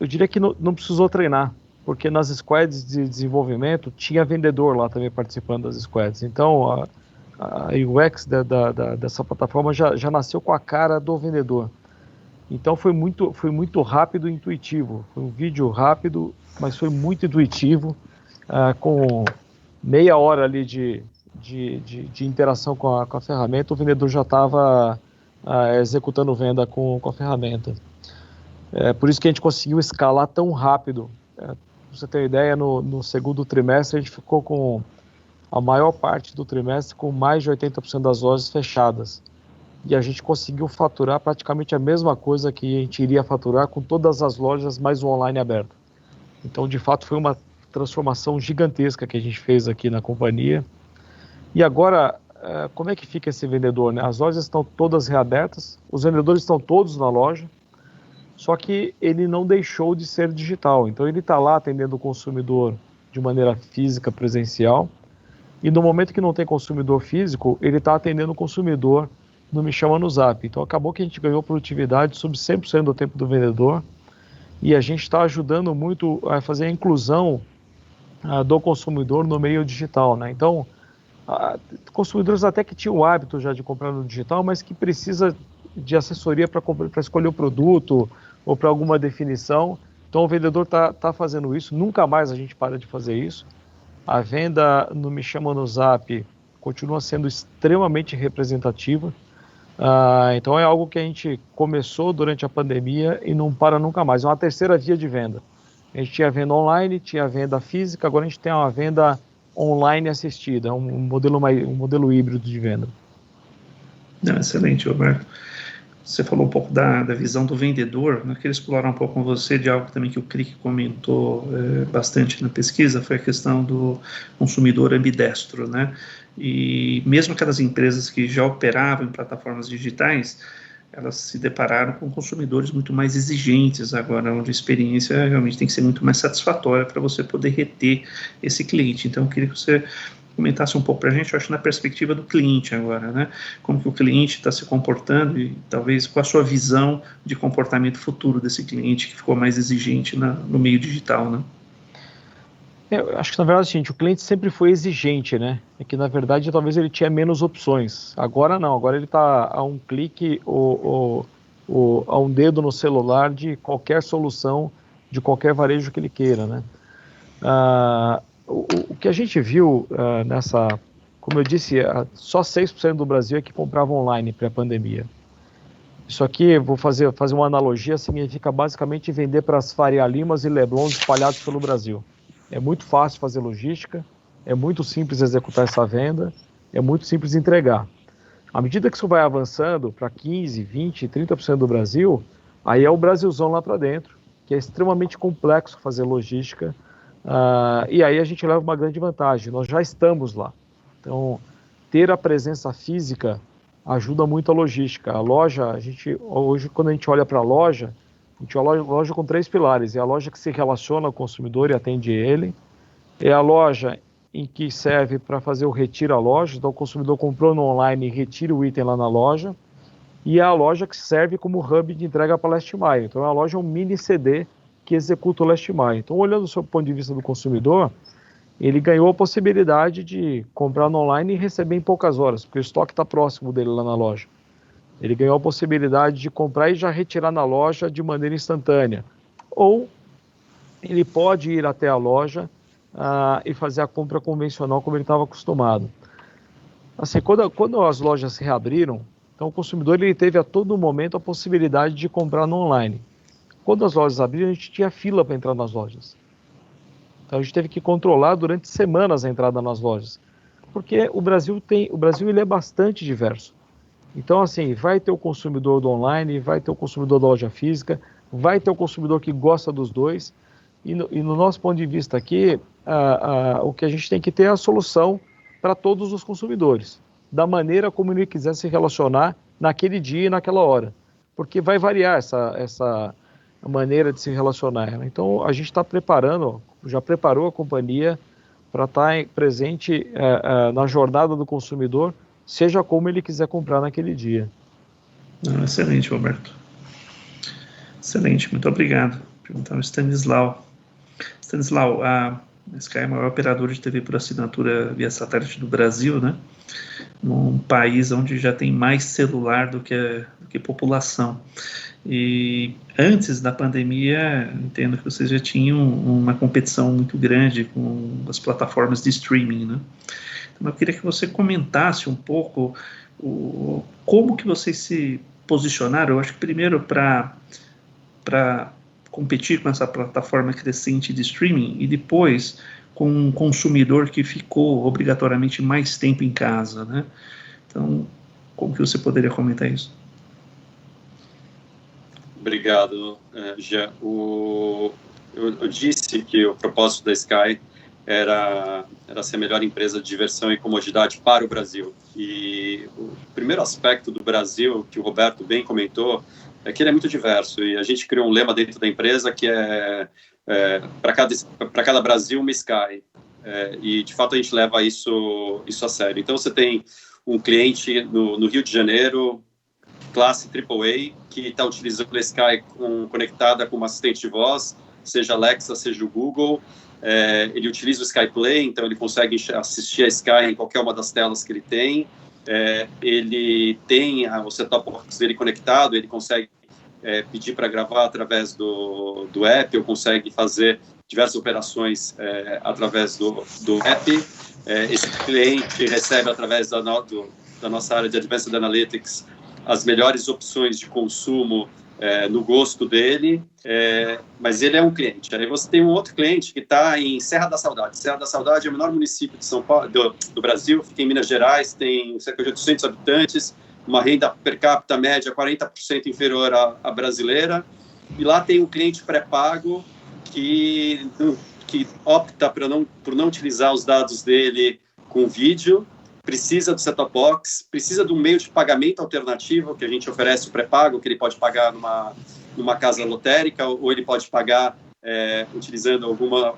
Eu diria que não precisou treinar, porque nas squads de desenvolvimento tinha vendedor lá também participando das squads. Então, a UX dessa plataforma já nasceu com a cara do vendedor. Então, foi muito rápido e intuitivo. Foi um vídeo rápido, mas foi muito intuitivo, com meia hora ali de interação com a ferramenta, o vendedor já estava executando venda com a ferramenta. Por isso que a gente conseguiu escalar tão rápido. Pra você ter uma ideia, no segundo trimestre a gente ficou com a maior parte do trimestre com mais de 80% das lojas fechadas. E a gente conseguiu faturar praticamente a mesma coisa que a gente iria faturar com todas as lojas, mais o online aberto. Então, de fato, foi uma transformação gigantesca que a gente fez aqui na companhia. E agora, como é que fica esse vendedor, né? As lojas estão todas reabertas, os vendedores estão todos na loja, só que ele não deixou de ser digital. Então, ele está lá atendendo o consumidor de maneira física, presencial, e no momento que não tem consumidor físico, ele está atendendo o consumidor no Me Chama no Zap. Então, acabou que a gente ganhou produtividade sobre 100% do tempo do vendedor, e a gente está ajudando muito a fazer a inclusão do consumidor no meio digital, né? Então, consumidores até que tinham o hábito já de comprar no digital, mas que precisa de assessoria para escolher o produto ou para alguma definição. Então, o vendedor está fazendo isso, nunca mais a gente para de fazer isso. A venda no Me Chama no Zap continua sendo extremamente representativa. Então é algo que a gente começou durante a pandemia e não para nunca mais. É uma terceira via de venda. A gente tinha venda online, tinha venda física, agora a gente tem uma venda online assistida, um modelo híbrido de venda. Excelente, Roberto. Você falou um pouco da visão do vendedor. Eu queria explorar um pouco com você de algo também que o Crick comentou bastante na pesquisa, foi a questão do consumidor ambidestro, né? E mesmo aquelas empresas que já operavam em plataformas digitais, elas se depararam com consumidores muito mais exigentes agora, onde a experiência realmente tem que ser muito mais satisfatória para você poder reter esse cliente. Então, eu queria que você comentasse um pouco para a gente, eu acho, na perspectiva do cliente agora, né? Como que o cliente está se comportando e talvez com a sua visão de comportamento futuro desse cliente que ficou mais exigente no meio digital, né? Eu acho que, na verdade, gente, o cliente sempre foi exigente, né? É que, na verdade, talvez ele tinha menos opções. Agora não, agora ele está a um clique ou a um dedo no celular de qualquer solução, de qualquer varejo que ele queira, né? O que a gente viu como eu disse, só 6% do Brasil é que comprava online pré-pandemia. Isso aqui, vou fazer uma analogia, significa basicamente vender para as Faria Limas e Leblons espalhados pelo Brasil. É muito fácil fazer logística, é muito simples executar essa venda, é muito simples entregar. À medida que isso vai avançando para 15%, 20%, 30% do Brasil, aí é o Brasilzão lá para dentro, que é extremamente complexo fazer logística, e aí a gente leva uma grande vantagem, nós já estamos lá. Então, ter a presença física ajuda muito a logística. A loja, hoje quando a gente olha para a loja, a gente olha a loja com 3 pilares. É a loja que se relaciona ao consumidor e atende ele. É a loja em que serve para fazer o retiro à loja. Então, o consumidor comprou no online e retira o item lá na loja. E é a loja que serve como hub de entrega para Last Mile. Então, a loja é um mini CD que executa o Last Mile. Então, olhando do ponto de vista do consumidor, ele ganhou a possibilidade de comprar no online e receber em poucas horas, porque o estoque está próximo dele lá na loja. Ele ganhou a possibilidade de comprar e já retirar na loja de maneira instantânea. Ou ele pode ir até a loja e fazer a compra convencional como ele estava acostumado. Assim, quando as lojas se reabriram, então o consumidor ele teve a todo momento a possibilidade de comprar no online. Quando as lojas abriram, a gente tinha fila para entrar nas lojas. Então a gente teve que controlar durante semanas a entrada nas lojas. Porque o Brasil ele é bastante diverso. Então, assim, vai ter o consumidor do online, vai ter o consumidor da loja física, vai ter o consumidor que gosta dos dois, e no nosso ponto de vista aqui, o que a gente tem que ter é a solução para todos os consumidores, da maneira como ele quiser se relacionar naquele dia e naquela hora, porque vai variar essa maneira de se relacionar. Então, a gente está já preparou a companhia para estar presente na jornada do consumidor, seja como ele quiser comprar naquele dia. Excelente, Roberto. Excelente, muito obrigado. Perguntar ao Stanislau. Stanislau, a Sky é o maior operador de TV por assinatura via satélite do Brasil, né? Num país onde já tem mais celular do que população. E antes da pandemia, entendo que vocês já tinham uma competição muito grande com as plataformas de streaming, né? Então, eu queria que você comentasse um pouco como que vocês se posicionaram. Eu acho que primeiro para competir com essa plataforma crescente de streaming e depois com um consumidor que ficou obrigatoriamente mais tempo em casa, né? Então, como que você poderia comentar isso? Obrigado, Jean. Eu disse que o propósito da Sky era ser a melhor empresa de diversão e comodidade para o Brasil. E o primeiro aspecto do Brasil, que o Roberto bem comentou, é que ele é muito diverso. E a gente criou um lema dentro da empresa que é para cada Brasil, uma Sky. E, de fato, a gente leva isso a sério. Então, você tem um cliente no Rio de Janeiro, classe AAA, que está utilizando a Sky conectada com uma assistente de voz, seja Alexa, seja o Google. Ele utiliza o Sky Play, então ele consegue assistir a Sky em qualquer uma das telas que ele tem. Ele tem o set-top box dele conectado, ele consegue pedir para gravar através do app, ou consegue fazer diversas operações através do app. esse cliente recebe, através da nossa área de Advanced Analytics, as melhores opções de consumo no gosto dele, mas ele é um cliente. Aí você tem um outro cliente que está em Serra da Saudade. Serra da Saudade é o menor município de São Paulo, do Brasil, fica em Minas Gerais, tem cerca de 800 habitantes, uma renda per capita média 40% inferior à brasileira, e lá tem um cliente pré-pago que opta por não utilizar os dados dele com vídeo, precisa do set-top box, precisa de um meio de pagamento alternativo, que a gente oferece o pré-pago, que ele pode pagar numa casa lotérica, ou ele pode pagar utilizando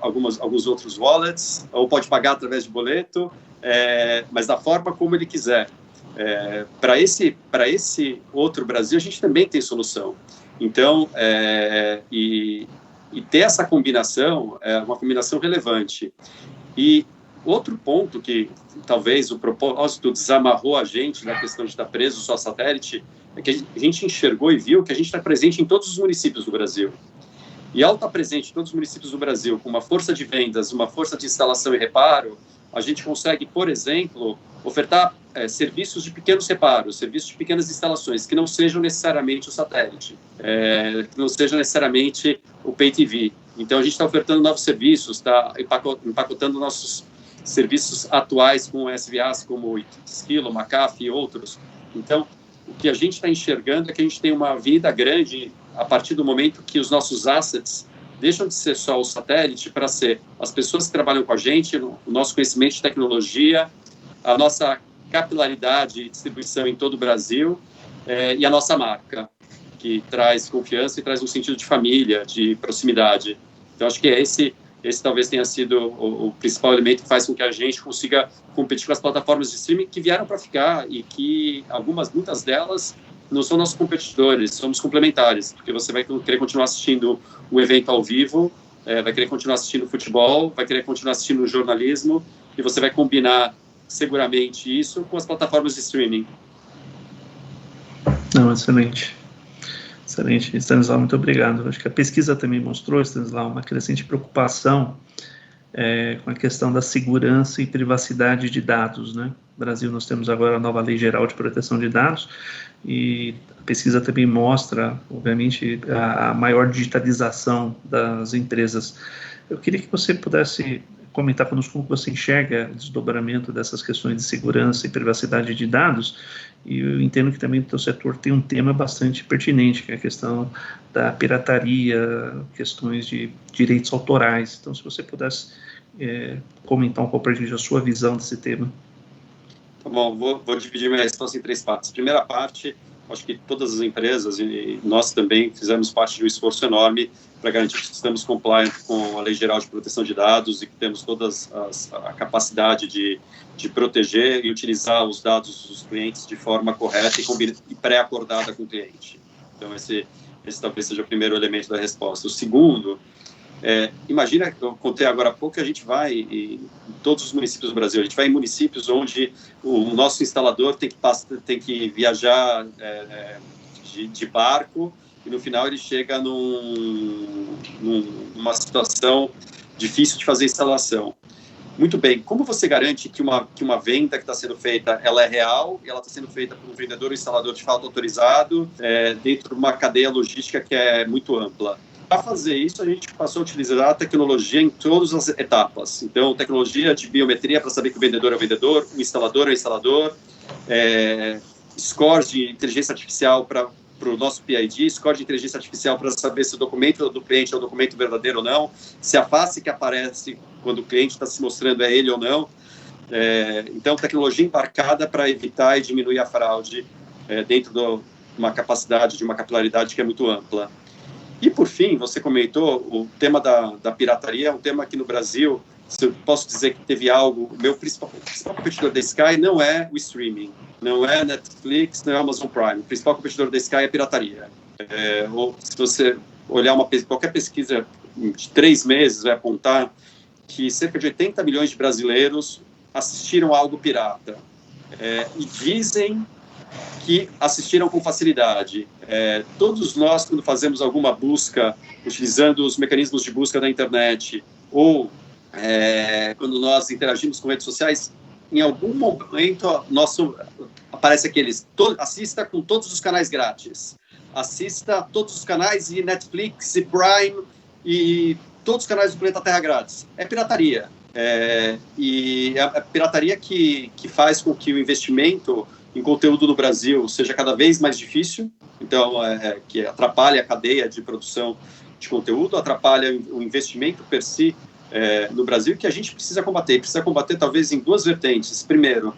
alguns outros wallets, ou pode pagar através de boleto, mas da forma como ele quiser. Para esse outro Brasil, a gente também tem solução. Então, e ter essa combinação é uma combinação relevante. E outro ponto que talvez o propósito desamarrou a gente da questão de estar preso só a satélite é que a gente enxergou e viu que a gente está presente em todos os municípios do Brasil. E ao estar presente em todos os municípios do Brasil, com uma força de vendas, uma força de instalação e reparo, a gente consegue, por exemplo, ofertar serviços de pequenos reparos, serviços de pequenas instalações, que não sejam necessariamente o satélite, que não sejam necessariamente o Pay TV. Então, a gente está ofertando novos serviços, está empacotando nossos serviços atuais com SVAs como Esquilo, McAfee e outros. Então, o que a gente está enxergando é que a gente tem uma avenida grande a partir do momento que os nossos assets deixam de ser só o satélite para ser as pessoas que trabalham com a gente, o nosso conhecimento de tecnologia, a nossa capilaridade e distribuição em todo o Brasil e a nossa marca, que traz confiança e traz um sentido de família, de proximidade. Então, acho que esse talvez tenha sido o principal elemento que faz com que a gente consiga competir com as plataformas de streaming que vieram para ficar e que muitas delas não são nossos competidores, somos complementares, porque você vai querer continuar assistindo o evento ao vivo, vai querer continuar assistindo futebol, vai querer continuar assistindo o jornalismo, e você vai combinar seguramente isso com as plataformas de streaming. Não, excelente. Excelente, Stanislau, muito obrigado. Acho que a pesquisa também mostrou, Stanislau, uma crescente preocupação com a questão da segurança e privacidade de dados, né? No Brasil, nós temos agora a nova Lei Geral de Proteção de Dados, e a pesquisa também mostra, obviamente, a maior digitalização das empresas. Eu queria que você pudesse comentar conosco como você enxerga o desdobramento dessas questões de segurança e privacidade de dados, e eu entendo que também o teu setor tem um tema bastante pertinente, que é a questão da pirataria, questões de direitos autorais. Então, se você pudesse comentar um pouco para a gente a sua visão desse tema. Tá bom, vou dividir minha resposta em 3 partes. Primeira parte, acho que todas as empresas, e nós também fizemos parte de um esforço enorme para garantir que estamos compliant com a Lei Geral de Proteção de Dados e que temos a capacidade de proteger e utilizar os dados dos clientes de forma correta e pré-acordada com o cliente. Então, esse talvez seja o primeiro elemento da resposta. O segundo, imagina, eu contei agora há pouco, que a gente vai em todos os municípios do Brasil, a gente vai em municípios onde o nosso instalador tem que viajar de barco, e no final ele chega numa situação difícil de fazer instalação. Muito bem, como você garante que uma venda que está sendo feita, ela é real, e ela está sendo feita por um vendedor ou instalador de fato autorizado, dentro de uma cadeia logística que é muito ampla? Para fazer isso, a gente passou a utilizar a tecnologia em todas as etapas. Então, tecnologia de biometria para saber que o vendedor é o vendedor, o instalador é o instalador, scores de inteligência artificial para o nosso PID, score de inteligência artificial para saber se o documento do cliente é o documento verdadeiro ou não, se a face que aparece quando o cliente está se mostrando é ele ou não. Então, tecnologia embarcada para evitar e diminuir a fraude dentro de uma capacidade, de uma capilaridade que é muito ampla. E, por fim, você comentou, o tema da pirataria é um tema que no Brasil, se eu posso dizer que teve algo, o meu principal competidor da Sky não é o streaming, não é Netflix, não é Amazon Prime. O principal competidor da Sky é a pirataria. Ou se você olhar qualquer pesquisa de 3 meses, vai apontar que cerca de 80 milhões de brasileiros assistiram a algo pirata. E dizem que assistiram com facilidade. Todos nós, quando fazemos alguma busca, utilizando os mecanismos de busca da internet, ou quando nós interagimos com redes sociais, em algum momento aparece aqueles, assista com todos os canais grátis, assista todos os canais e Netflix e Prime e todos os canais do planeta Terra grátis. É pirataria. E é a pirataria que faz com que o investimento em conteúdo no Brasil seja cada vez mais difícil, então que atrapalha a cadeia de produção de conteúdo, atrapalha o investimento per si no Brasil, que a gente precisa combater talvez em duas vertentes. Primeiro,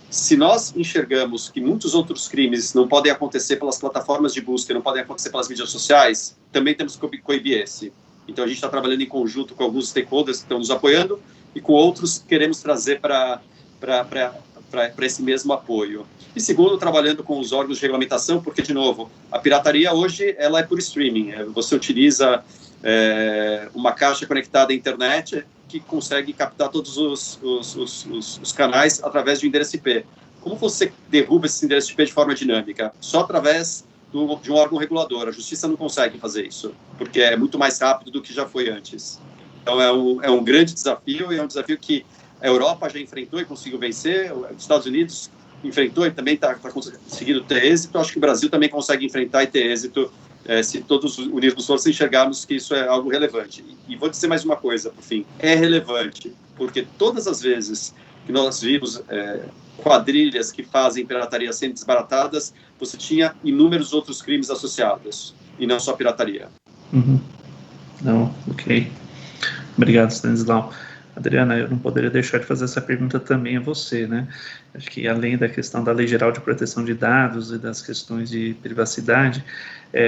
se nós enxergamos que muitos outros crimes não podem acontecer pelas plataformas de busca, não podem acontecer pelas mídias sociais, também temos que coibir esse. Então a gente está trabalhando em conjunto com alguns stakeholders que estão nos apoiando e com outros que queremos trazer para esse mesmo apoio. E segundo, trabalhando com os órgãos de regulamentação, porque, de novo, a pirataria hoje ela é por streaming. Você utiliza uma caixa conectada à internet que consegue captar todos os canais através de um endereço IP. Como você derruba esse endereço IP de forma dinâmica? Só através de um órgão regulador. A justiça não consegue fazer isso, porque é muito mais rápido do que já foi antes. Então é um grande desafio, e é um desafio que a Europa já enfrentou e conseguiu vencer, os Estados Unidos enfrentou e também está conseguindo ter êxito. Acho que o Brasil também consegue enfrentar e ter êxito se todos unirmos forças e enxergarmos que isso é algo relevante. E vou dizer mais uma coisa, por fim, é relevante, porque todas as vezes que nós vimos quadrilhas que fazem pirataria sendo desbaratadas, você tinha inúmeros outros crimes associados, e não só pirataria. Uhum. Não, ok. Obrigado, Stanislau. Adriana, eu não poderia deixar de fazer essa pergunta também a você, né? Acho que além da questão da Lei Geral de Proteção de Dados e das questões de privacidade,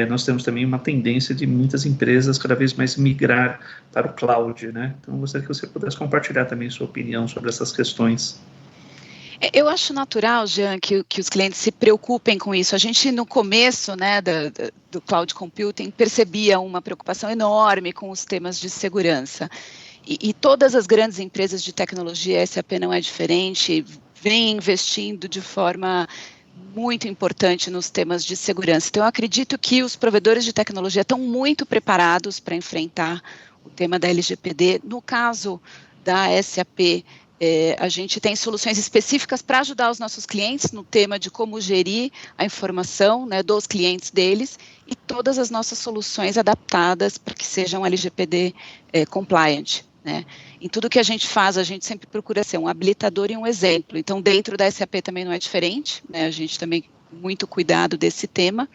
nós temos também uma tendência de muitas empresas cada vez mais migrar para o cloud, né? Então, eu gostaria que você pudesse compartilhar também sua opinião sobre essas questões. Eu acho natural, Jean, que os clientes se preocupem com isso. A gente, no começo, né, do cloud computing, percebia uma preocupação enorme com os temas de segurança. E todas as grandes empresas de tecnologia, a SAP não é diferente, vem investindo de forma muito importante nos temas de segurança. Então, eu acredito que os provedores de tecnologia estão muito preparados para enfrentar o tema da LGPD. No caso da SAP, a gente tem soluções específicas para ajudar os nossos clientes no tema de como gerir a informação, né, dos clientes deles, e todas as nossas soluções adaptadas para que sejam LGPD compliant. Né? Em tudo que a gente faz, a gente sempre procura ser um habilitador e um exemplo. Então, dentro da SAP também não é diferente, né? A gente também tem muito cuidado desse tema.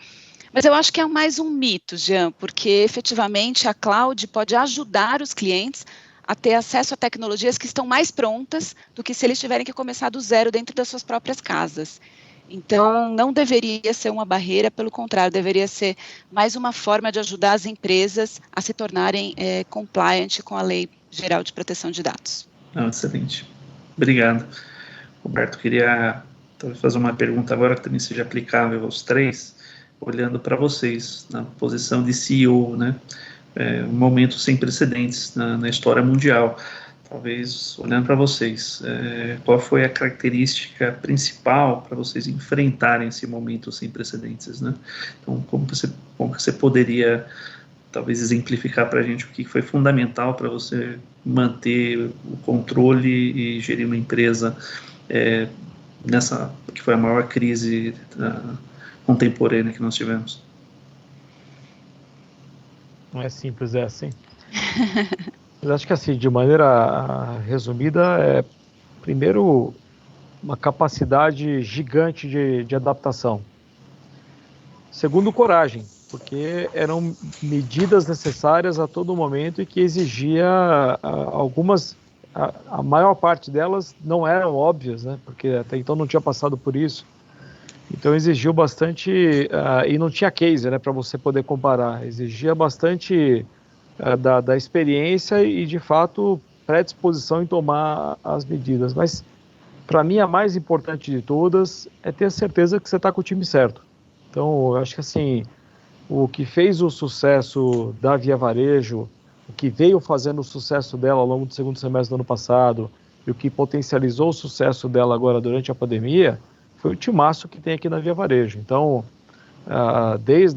Mas eu acho que é mais um mito, Jean, porque efetivamente a cloud pode ajudar os clientes a ter acesso a tecnologias que estão mais prontas do que se eles tiverem que começar do zero dentro das suas próprias casas. Então, não deveria ser uma barreira, pelo contrário, deveria ser mais uma forma de ajudar as empresas a se tornarem compliant com a Lei Geral de Proteção de Dados. Excelente. Obrigado. Roberto, queria fazer uma pergunta agora que também seja aplicável aos três, olhando para vocês, na posição de CEO, né? Um momento sem precedentes na história mundial. Talvez, olhando para vocês, qual foi a característica principal para vocês enfrentarem esse momento sem precedentes, né? Então, como você poderia, talvez, exemplificar para a gente o que foi fundamental para você manter o controle e gerir uma empresa nessa, que foi a maior crise contemporânea que nós tivemos? Não é simples, é assim. Mas acho que assim, de maneira resumida, primeiro, uma capacidade gigante de adaptação. Segundo, coragem, porque eram medidas necessárias a todo momento e que exigia algumas, a maior parte delas não eram óbvias, né? Porque até então não tinha passado por isso. Então exigiu bastante, e não tinha case, né, para você poder comparar, exigia bastante da experiência e, de fato, predisposição em tomar as medidas. Mas, para mim, a mais importante de todas é ter a certeza que você está com o time certo. Então, eu acho que, assim, o que fez o sucesso da Via Varejo, o que veio fazendo o sucesso dela ao longo do segundo semestre do ano passado e o que potencializou o sucesso dela agora durante a pandemia, foi o timaço que tem aqui na Via Varejo. Então, desde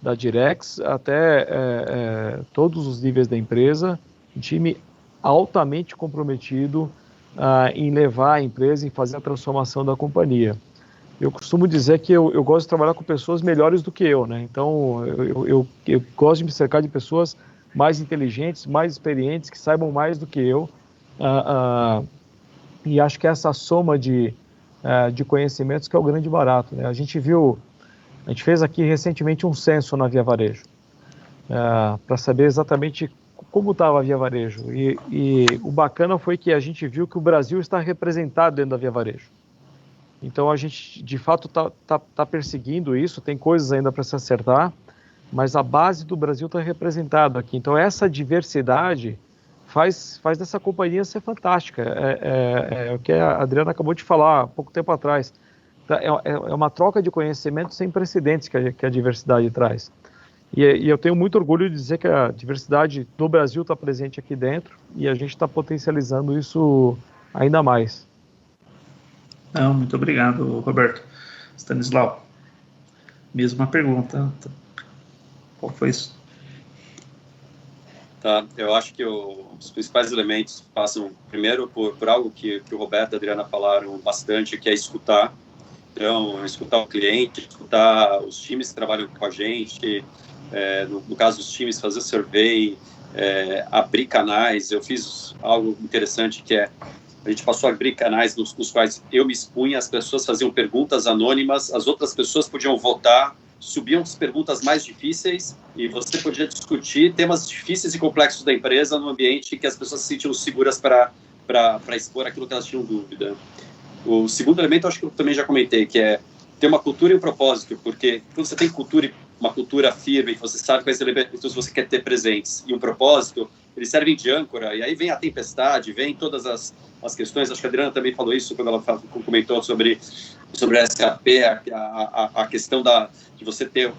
da Direx até todos os níveis da empresa, um time altamente comprometido em levar a empresa, em fazer a transformação da companhia. Eu costumo dizer que eu gosto de trabalhar com pessoas melhores do que eu, né? Então, eu gosto de me cercar de pessoas mais inteligentes, mais experientes, que saibam mais do que eu. E acho que essa soma de conhecimentos que é o grande barato, né? A gente fez aqui recentemente um censo na Via Varejo, para saber exatamente como estava a Via Varejo. E o bacana foi que a gente viu que o Brasil está representado dentro da Via Varejo. Então a gente, de fato, tá perseguindo isso, tem coisas ainda para se acertar, mas a base do Brasil está representada aqui. Então essa diversidade faz dessa companhia ser fantástica. É o que a Adriana acabou de falar há pouco tempo atrás. É uma troca de conhecimento sem precedentes que a diversidade traz. E eu tenho muito orgulho de dizer que a diversidade do Brasil está presente aqui dentro e a gente está potencializando isso ainda mais. Não, muito obrigado, Roberto. Stanislau, mesma pergunta. Qual foi isso? Tá, eu acho que os principais elementos passam, primeiro, por algo que o Roberto e a Adriana falaram bastante, que é escutar. Então, escutar o cliente, escutar os times que trabalham com a gente, no caso dos times, fazer survey, abrir canais. Eu fiz algo interessante que a gente passou a abrir canais nos quais eu me expunha, as pessoas faziam perguntas anônimas, as outras pessoas podiam votar, subiam as perguntas mais difíceis e você podia discutir temas difíceis e complexos da empresa num ambiente que as pessoas se sentiam seguras para expor aquilo que elas tinham dúvida. O segundo elemento, eu acho que eu também já comentei, que é ter uma cultura e um propósito, porque quando você tem uma cultura firme, você sabe quais elementos você quer ter presentes, e um propósito, eles servem de âncora, e aí vem a tempestade, vem todas as questões. Acho que a Adriana também falou isso quando ela comentou sobre a SAP, a questão de você ter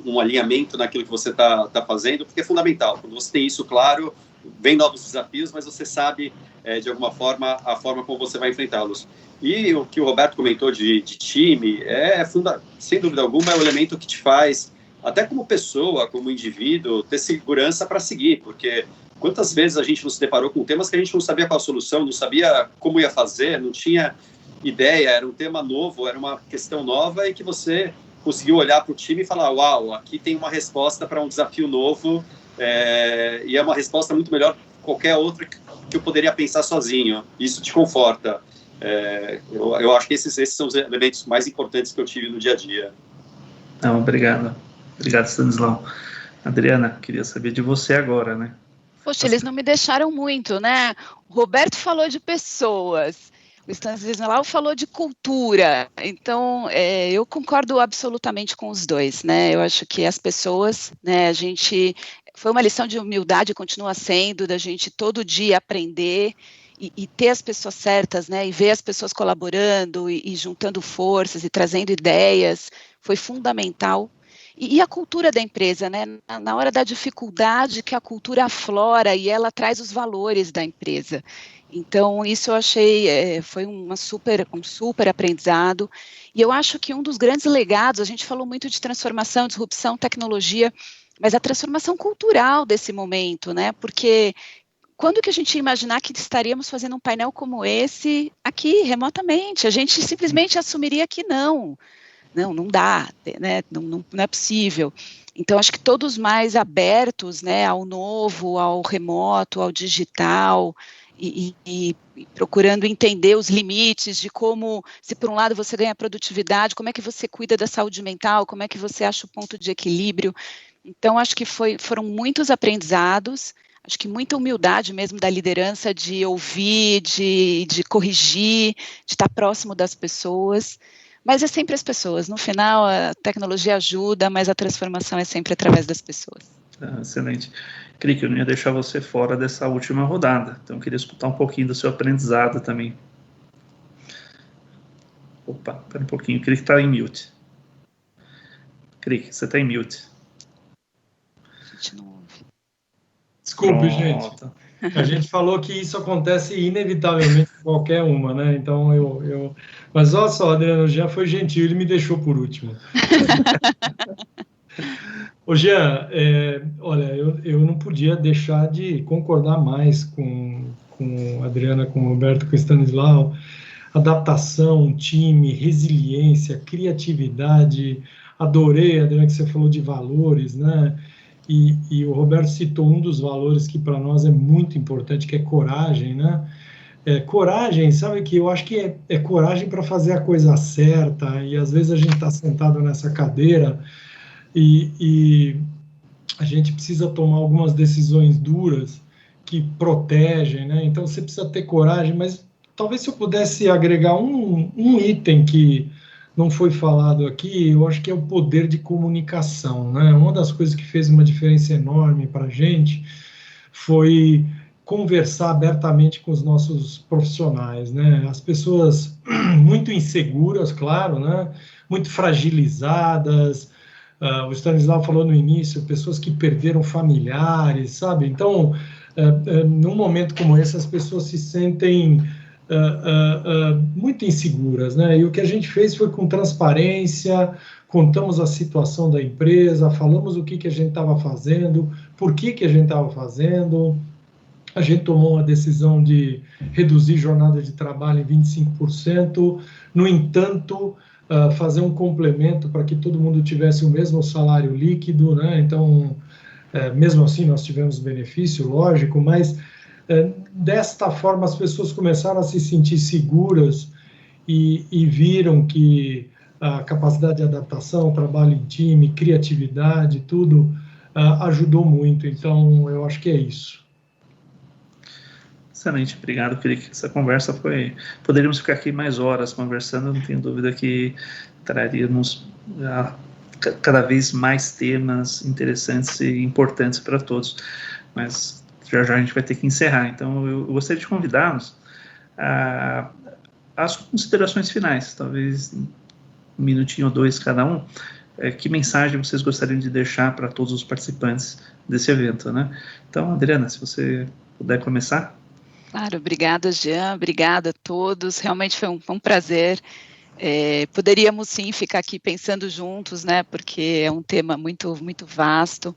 um alinhamento naquilo que você está fazendo, porque é fundamental. Quando você tem isso claro, vem novos desafios, mas você sabe, de alguma forma, a forma como você vai enfrentá-los. E o que o Roberto comentou de time, sem dúvida alguma, é o elemento que te faz, até como pessoa, como indivíduo, ter segurança para seguir, porque quantas vezes a gente não se deparou com temas que a gente não sabia qual a solução, não sabia como ia fazer, não tinha ideia, era um tema novo, era uma questão nova e que você conseguiu olhar para o time e falar, uau, aqui tem uma resposta para um desafio novo, e é uma resposta muito melhor que qualquer outra que eu poderia pensar sozinho. Isso te conforta. Eu acho que esses são os elementos mais importantes que eu tive no dia a dia. Não, obrigado. Obrigado, Stanislau. Adriana, queria saber de você agora, né? Poxa, eles não me deixaram muito, né? O Roberto falou de pessoas, o Stanislau falou de cultura, então eu concordo absolutamente com os dois, né? Eu acho que as pessoas, né, foi uma lição de humildade, continua sendo, da gente todo dia aprender e ter as pessoas certas, né, e ver as pessoas colaborando e juntando forças e trazendo ideias, foi fundamental. E a cultura da empresa, né, na hora da dificuldade que a cultura aflora e ela traz os valores da empresa. Então, isso eu achei, foi um super aprendizado, e eu acho que um dos grandes legados, a gente falou muito de transformação, disrupção, tecnologia, mas a transformação cultural desse momento, né, porque quando que a gente ia imaginar que estaríamos fazendo um painel como esse aqui, remotamente? A gente simplesmente assumiria que não dá, né? Não é possível. Então, acho que todos mais abertos, né, ao novo, ao remoto, ao digital, e procurando entender os limites de como, se por um lado você ganha produtividade, como é que você cuida da saúde mental, como é que você acha o ponto de equilíbrio. Então, acho que foram muitos aprendizados, acho que muita humildade mesmo da liderança de ouvir, de corrigir, de estar próximo das pessoas, mas é sempre as pessoas. No final, a tecnologia ajuda, mas a transformação é sempre através das pessoas. Excelente. Cri que eu não ia deixar você fora dessa última rodada, então eu queria escutar um pouquinho do seu aprendizado também. Opa, espera um pouquinho, Cri que está em mute. Cri, você está em mute. A gente não ouve. Desculpe, gente. A gente falou que isso acontece inevitavelmente em qualquer uma, né? Então, Mas olha só, Adriano, já foi gentil, ele me deixou por último. Ô Jean, olha, eu não podia deixar de concordar mais com a Adriana, com o Roberto, com o Stanislau. Adaptação, time, resiliência, criatividade. Adorei, Adriana, que você falou de valores, né? E o Roberto citou um dos valores que para nós é muito importante, que é coragem, né? Coragem, sabe que eu acho que é coragem para fazer a coisa certa, e às vezes a gente está sentado nessa cadeira e a gente precisa tomar algumas decisões duras que protegem, né? Então você precisa ter coragem, mas talvez se eu pudesse agregar um item que não foi falado aqui, eu acho que é o poder de comunicação, né? Uma das coisas que fez uma diferença enorme para a gente foi conversar abertamente com os nossos profissionais, né? As pessoas muito inseguras, claro, né? Muito fragilizadas. O Stanislau falou no início, pessoas que perderam familiares, sabe? Então, num momento como esse, as pessoas se sentem muito inseguras, né? E o que a gente fez foi com transparência, contamos a situação da empresa, falamos o que a gente estava fazendo, por que a gente estava fazendo. A gente tomou a decisão de reduzir jornada de trabalho em 25%, no entanto, fazer um complemento para que todo mundo tivesse o mesmo salário líquido, né? Então, mesmo assim, nós tivemos benefício, lógico, mas desta forma as pessoas começaram a se sentir seguras e viram que a capacidade de adaptação, trabalho em time, criatividade, tudo ajudou muito. Então, eu acho que é isso. Excelente, obrigado. Queria que essa conversa poderíamos ficar aqui mais horas conversando, não tenho dúvida que traríamos cada vez mais temas interessantes e importantes para todos, mas já a gente vai ter que encerrar. Então eu gostaria de convidá-los às considerações finais, talvez um minutinho ou dois cada um. Que mensagem vocês gostariam de deixar para todos os participantes desse evento, né? Então, Adriana, se você puder começar. Claro, obrigada, Jean, obrigada a todos, realmente foi um prazer. Poderíamos sim ficar aqui pensando juntos, né, porque é um tema muito, muito vasto.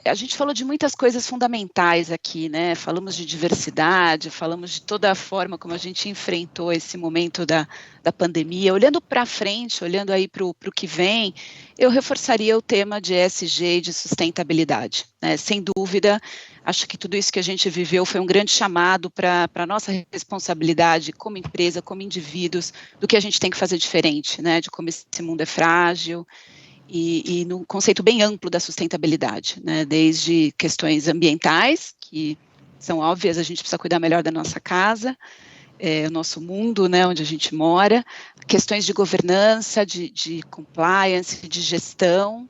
A gente falou de muitas coisas fundamentais aqui, né, falamos de diversidade, falamos de toda a forma como a gente enfrentou esse momento da pandemia. Olhando para frente, olhando aí para o que vem, eu reforçaria o tema de ESG e de sustentabilidade, né, sem dúvida. Acho que tudo isso que a gente viveu foi um grande chamado para a nossa responsabilidade como empresa, como indivíduos, do que a gente tem que fazer diferente, né, de como esse mundo é frágil e no conceito bem amplo da sustentabilidade, né, desde questões ambientais, que são óbvias, a gente precisa cuidar melhor da nossa casa, o nosso mundo, né, onde a gente mora, questões de governança, de compliance, de gestão,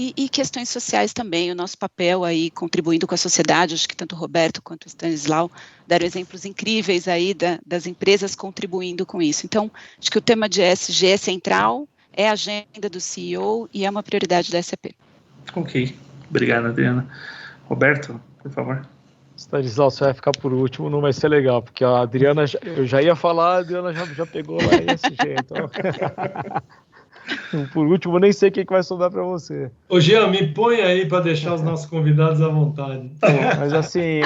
e questões sociais também, o nosso papel aí contribuindo com a sociedade. Acho que tanto o Roberto quanto o Stanislau deram exemplos incríveis aí das empresas contribuindo com isso. Então, acho que o tema de ESG é central, é a agenda do CEO e é uma prioridade da SAP. Ok, obrigado, Adriana. Roberto, por favor. Stanislau, você vai ficar por último, não vai ser legal, porque a Adriana, eu já ia falar, a Adriana já pegou lá ESG, então... Por último, nem sei o que vai sobrar para você. Ô Jean, me põe aí para deixar os nossos convidados à vontade. Mas assim,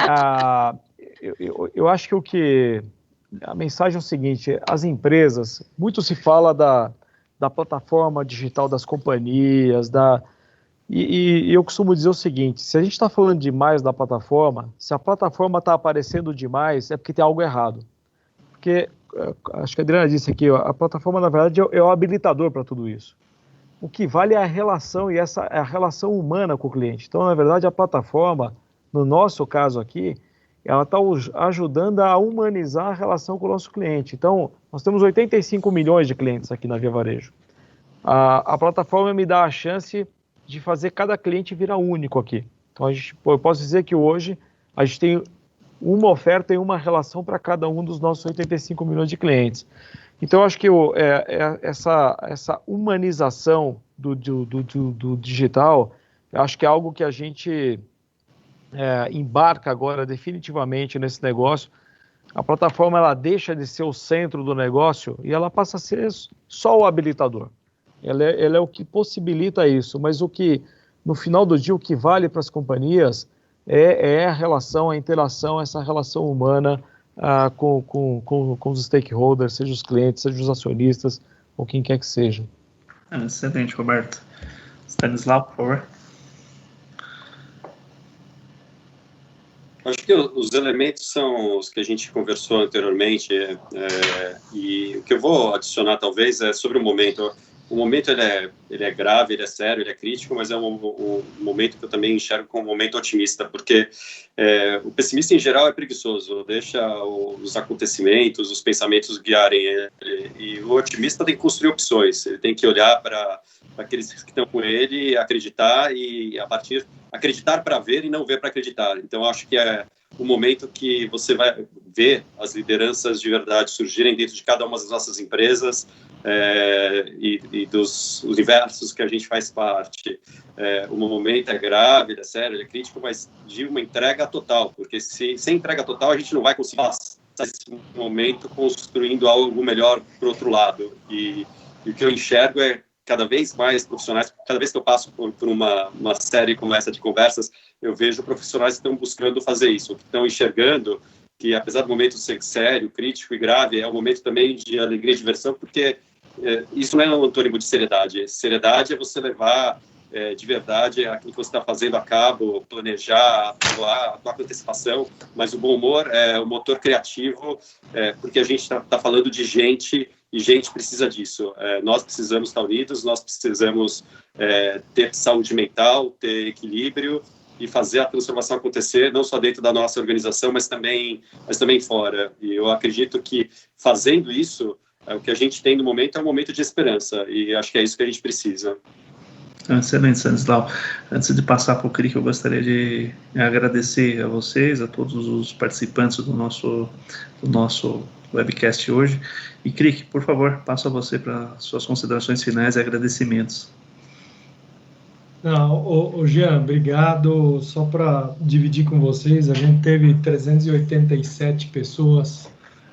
eu acho que a mensagem é o seguinte: as empresas, muito se fala da plataforma digital das companhias, e eu costumo dizer o seguinte: se a gente está falando demais da plataforma, se a plataforma está aparecendo demais, é porque tem algo errado. Porque acho que a Adriana disse aqui, a plataforma, na verdade, é o habilitador para tudo isso. O que vale é a relação, e essa é a relação humana com o cliente. Então, na verdade, a plataforma, no nosso caso aqui, ela está ajudando a humanizar a relação com o nosso cliente. Então, nós temos 85 milhões de clientes aqui na Via Varejo. A plataforma me dá a chance de fazer cada cliente virar único aqui. Então, eu posso dizer que hoje a gente tem uma oferta e uma relação para cada um dos nossos 85 milhões de clientes. Então, eu acho que essa humanização do digital, eu acho que é algo que a gente embarca agora definitivamente nesse negócio. A plataforma ela deixa de ser o centro do negócio e ela passa a ser só o habilitador. ela é o que possibilita isso, mas o que, no final do dia, o que vale para as companhias é a relação, a interação, essa relação humana com os stakeholders, seja os clientes, seja os acionistas, ou quem quer que seja. Excelente, Roberto. Stanislau, por favor. Acho que os elementos são os que a gente conversou anteriormente, e o que eu vou adicionar talvez é sobre o momento. O momento ele é grave, ele é sério, ele é crítico, mas é um momento que eu também enxergo como um momento otimista, porque o pessimista em geral é preguiçoso, deixa os acontecimentos, os pensamentos guiarem ele, e o otimista tem que construir opções, ele tem que olhar para aqueles que estão com ele, acreditar e acreditar para ver e não ver para acreditar. Então acho que é o momento que você vai ver as lideranças de verdade surgirem dentro de cada uma das nossas empresas, e dos universos que a gente faz parte. O momento é grave, ele é sério, ele é crítico, mas de uma entrega total, porque sem entrega total a gente não vai conseguir passar esse momento construindo algo melhor para o outro lado. E o que eu enxergo é cada vez mais profissionais, cada vez que eu passo por uma série como essa de conversas, eu vejo profissionais que estão buscando fazer isso, que estão enxergando que, apesar do momento ser sério, crítico e grave, é um momento também de alegria e diversão, porque isso não é um antônimo de seriedade. Seriedade é você levar de verdade aquilo que você está fazendo a cabo, planejar, atuar com antecipação, mas o bom humor é o motor criativo, porque a gente está falando de gente, e gente precisa disso. Nós precisamos estar unidos, nós precisamos ter saúde mental, ter equilíbrio e fazer a transformação acontecer, não só dentro da nossa organização, mas também fora. E eu acredito que fazendo isso, o que a gente tem no momento é um momento de esperança, e acho que é isso que a gente precisa. Excelente, Stanislau. Antes de passar para o Crick, eu gostaria de agradecer a vocês, a todos os participantes do nosso webcast hoje. E Crick, por favor, passo a você para suas considerações finais e agradecimentos. Não, Jean, obrigado. Só para dividir com vocês, a gente teve 387 pessoas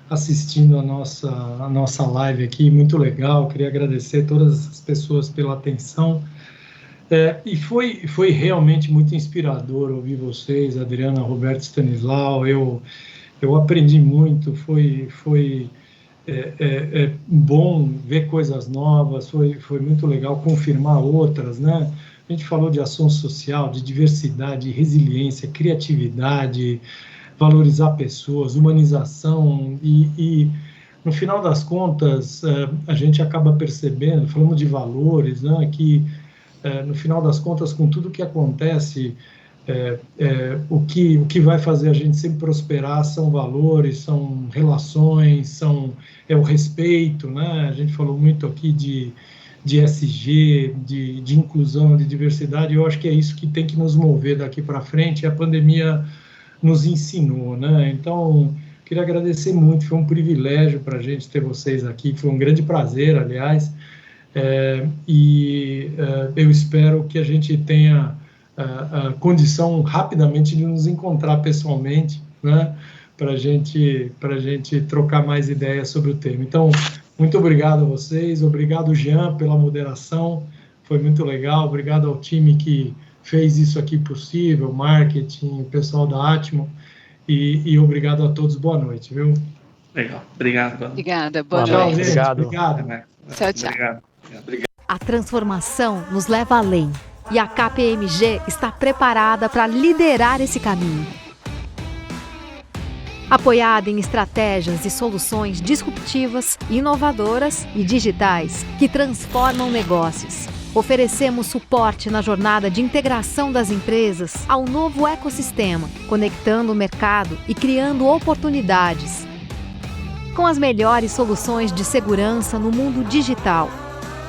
assistindo a nossa live aqui, muito legal. Queria agradecer a todas as pessoas pela atenção. E foi realmente muito inspirador ouvir vocês, Adriana, Roberto, Stanislau. Eu aprendi muito, foi bom ver coisas novas, foi muito legal confirmar outras, né? A gente falou de ação social, de diversidade, resiliência, criatividade, valorizar pessoas, humanização, e no final das contas, a gente acaba percebendo, falando de valores, né, que no final das contas, com tudo que acontece, o que vai fazer a gente sempre prosperar são valores, são relações, é o respeito, né? A gente falou muito aqui de ESG, de inclusão, de diversidade. Eu acho que é isso que tem que nos mover daqui para frente, e a pandemia nos ensinou, né? Então, queria agradecer muito, foi um privilégio para a gente ter vocês aqui, foi um grande prazer, aliás, eu espero que a gente tenha a condição rapidamente de nos encontrar pessoalmente, né? Para a gente trocar mais ideias sobre o tema. Então, muito obrigado a vocês, obrigado, Jean, pela moderação, foi muito legal, obrigado ao time que fez isso aqui possível, marketing, o pessoal da Atmo, e obrigado a todos, boa noite, viu? Legal, obrigado. Obrigada, boa noite. noite. Obrigado. Tchau, tchau. Obrigado. A transformação nos leva além, e a KPMG está preparada para liderar esse caminho. Apoiada em estratégias e soluções disruptivas, inovadoras e digitais que transformam negócios. Oferecemos suporte na jornada de integração das empresas ao novo ecossistema, conectando o mercado e criando oportunidades. Com as melhores soluções de segurança no mundo digital,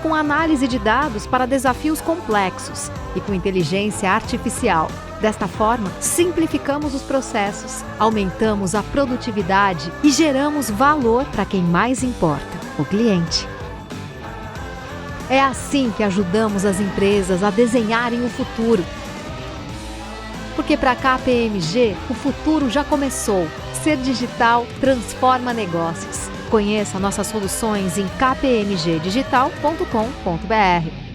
com análise de dados para desafios complexos e com inteligência artificial. Desta forma, simplificamos os processos, aumentamos a produtividade e geramos valor para quem mais importa, o cliente. É assim que ajudamos as empresas a desenharem o futuro. Porque para a KPMG, o futuro já começou. Ser digital transforma negócios. Conheça nossas soluções em kpmgdigital.com.br.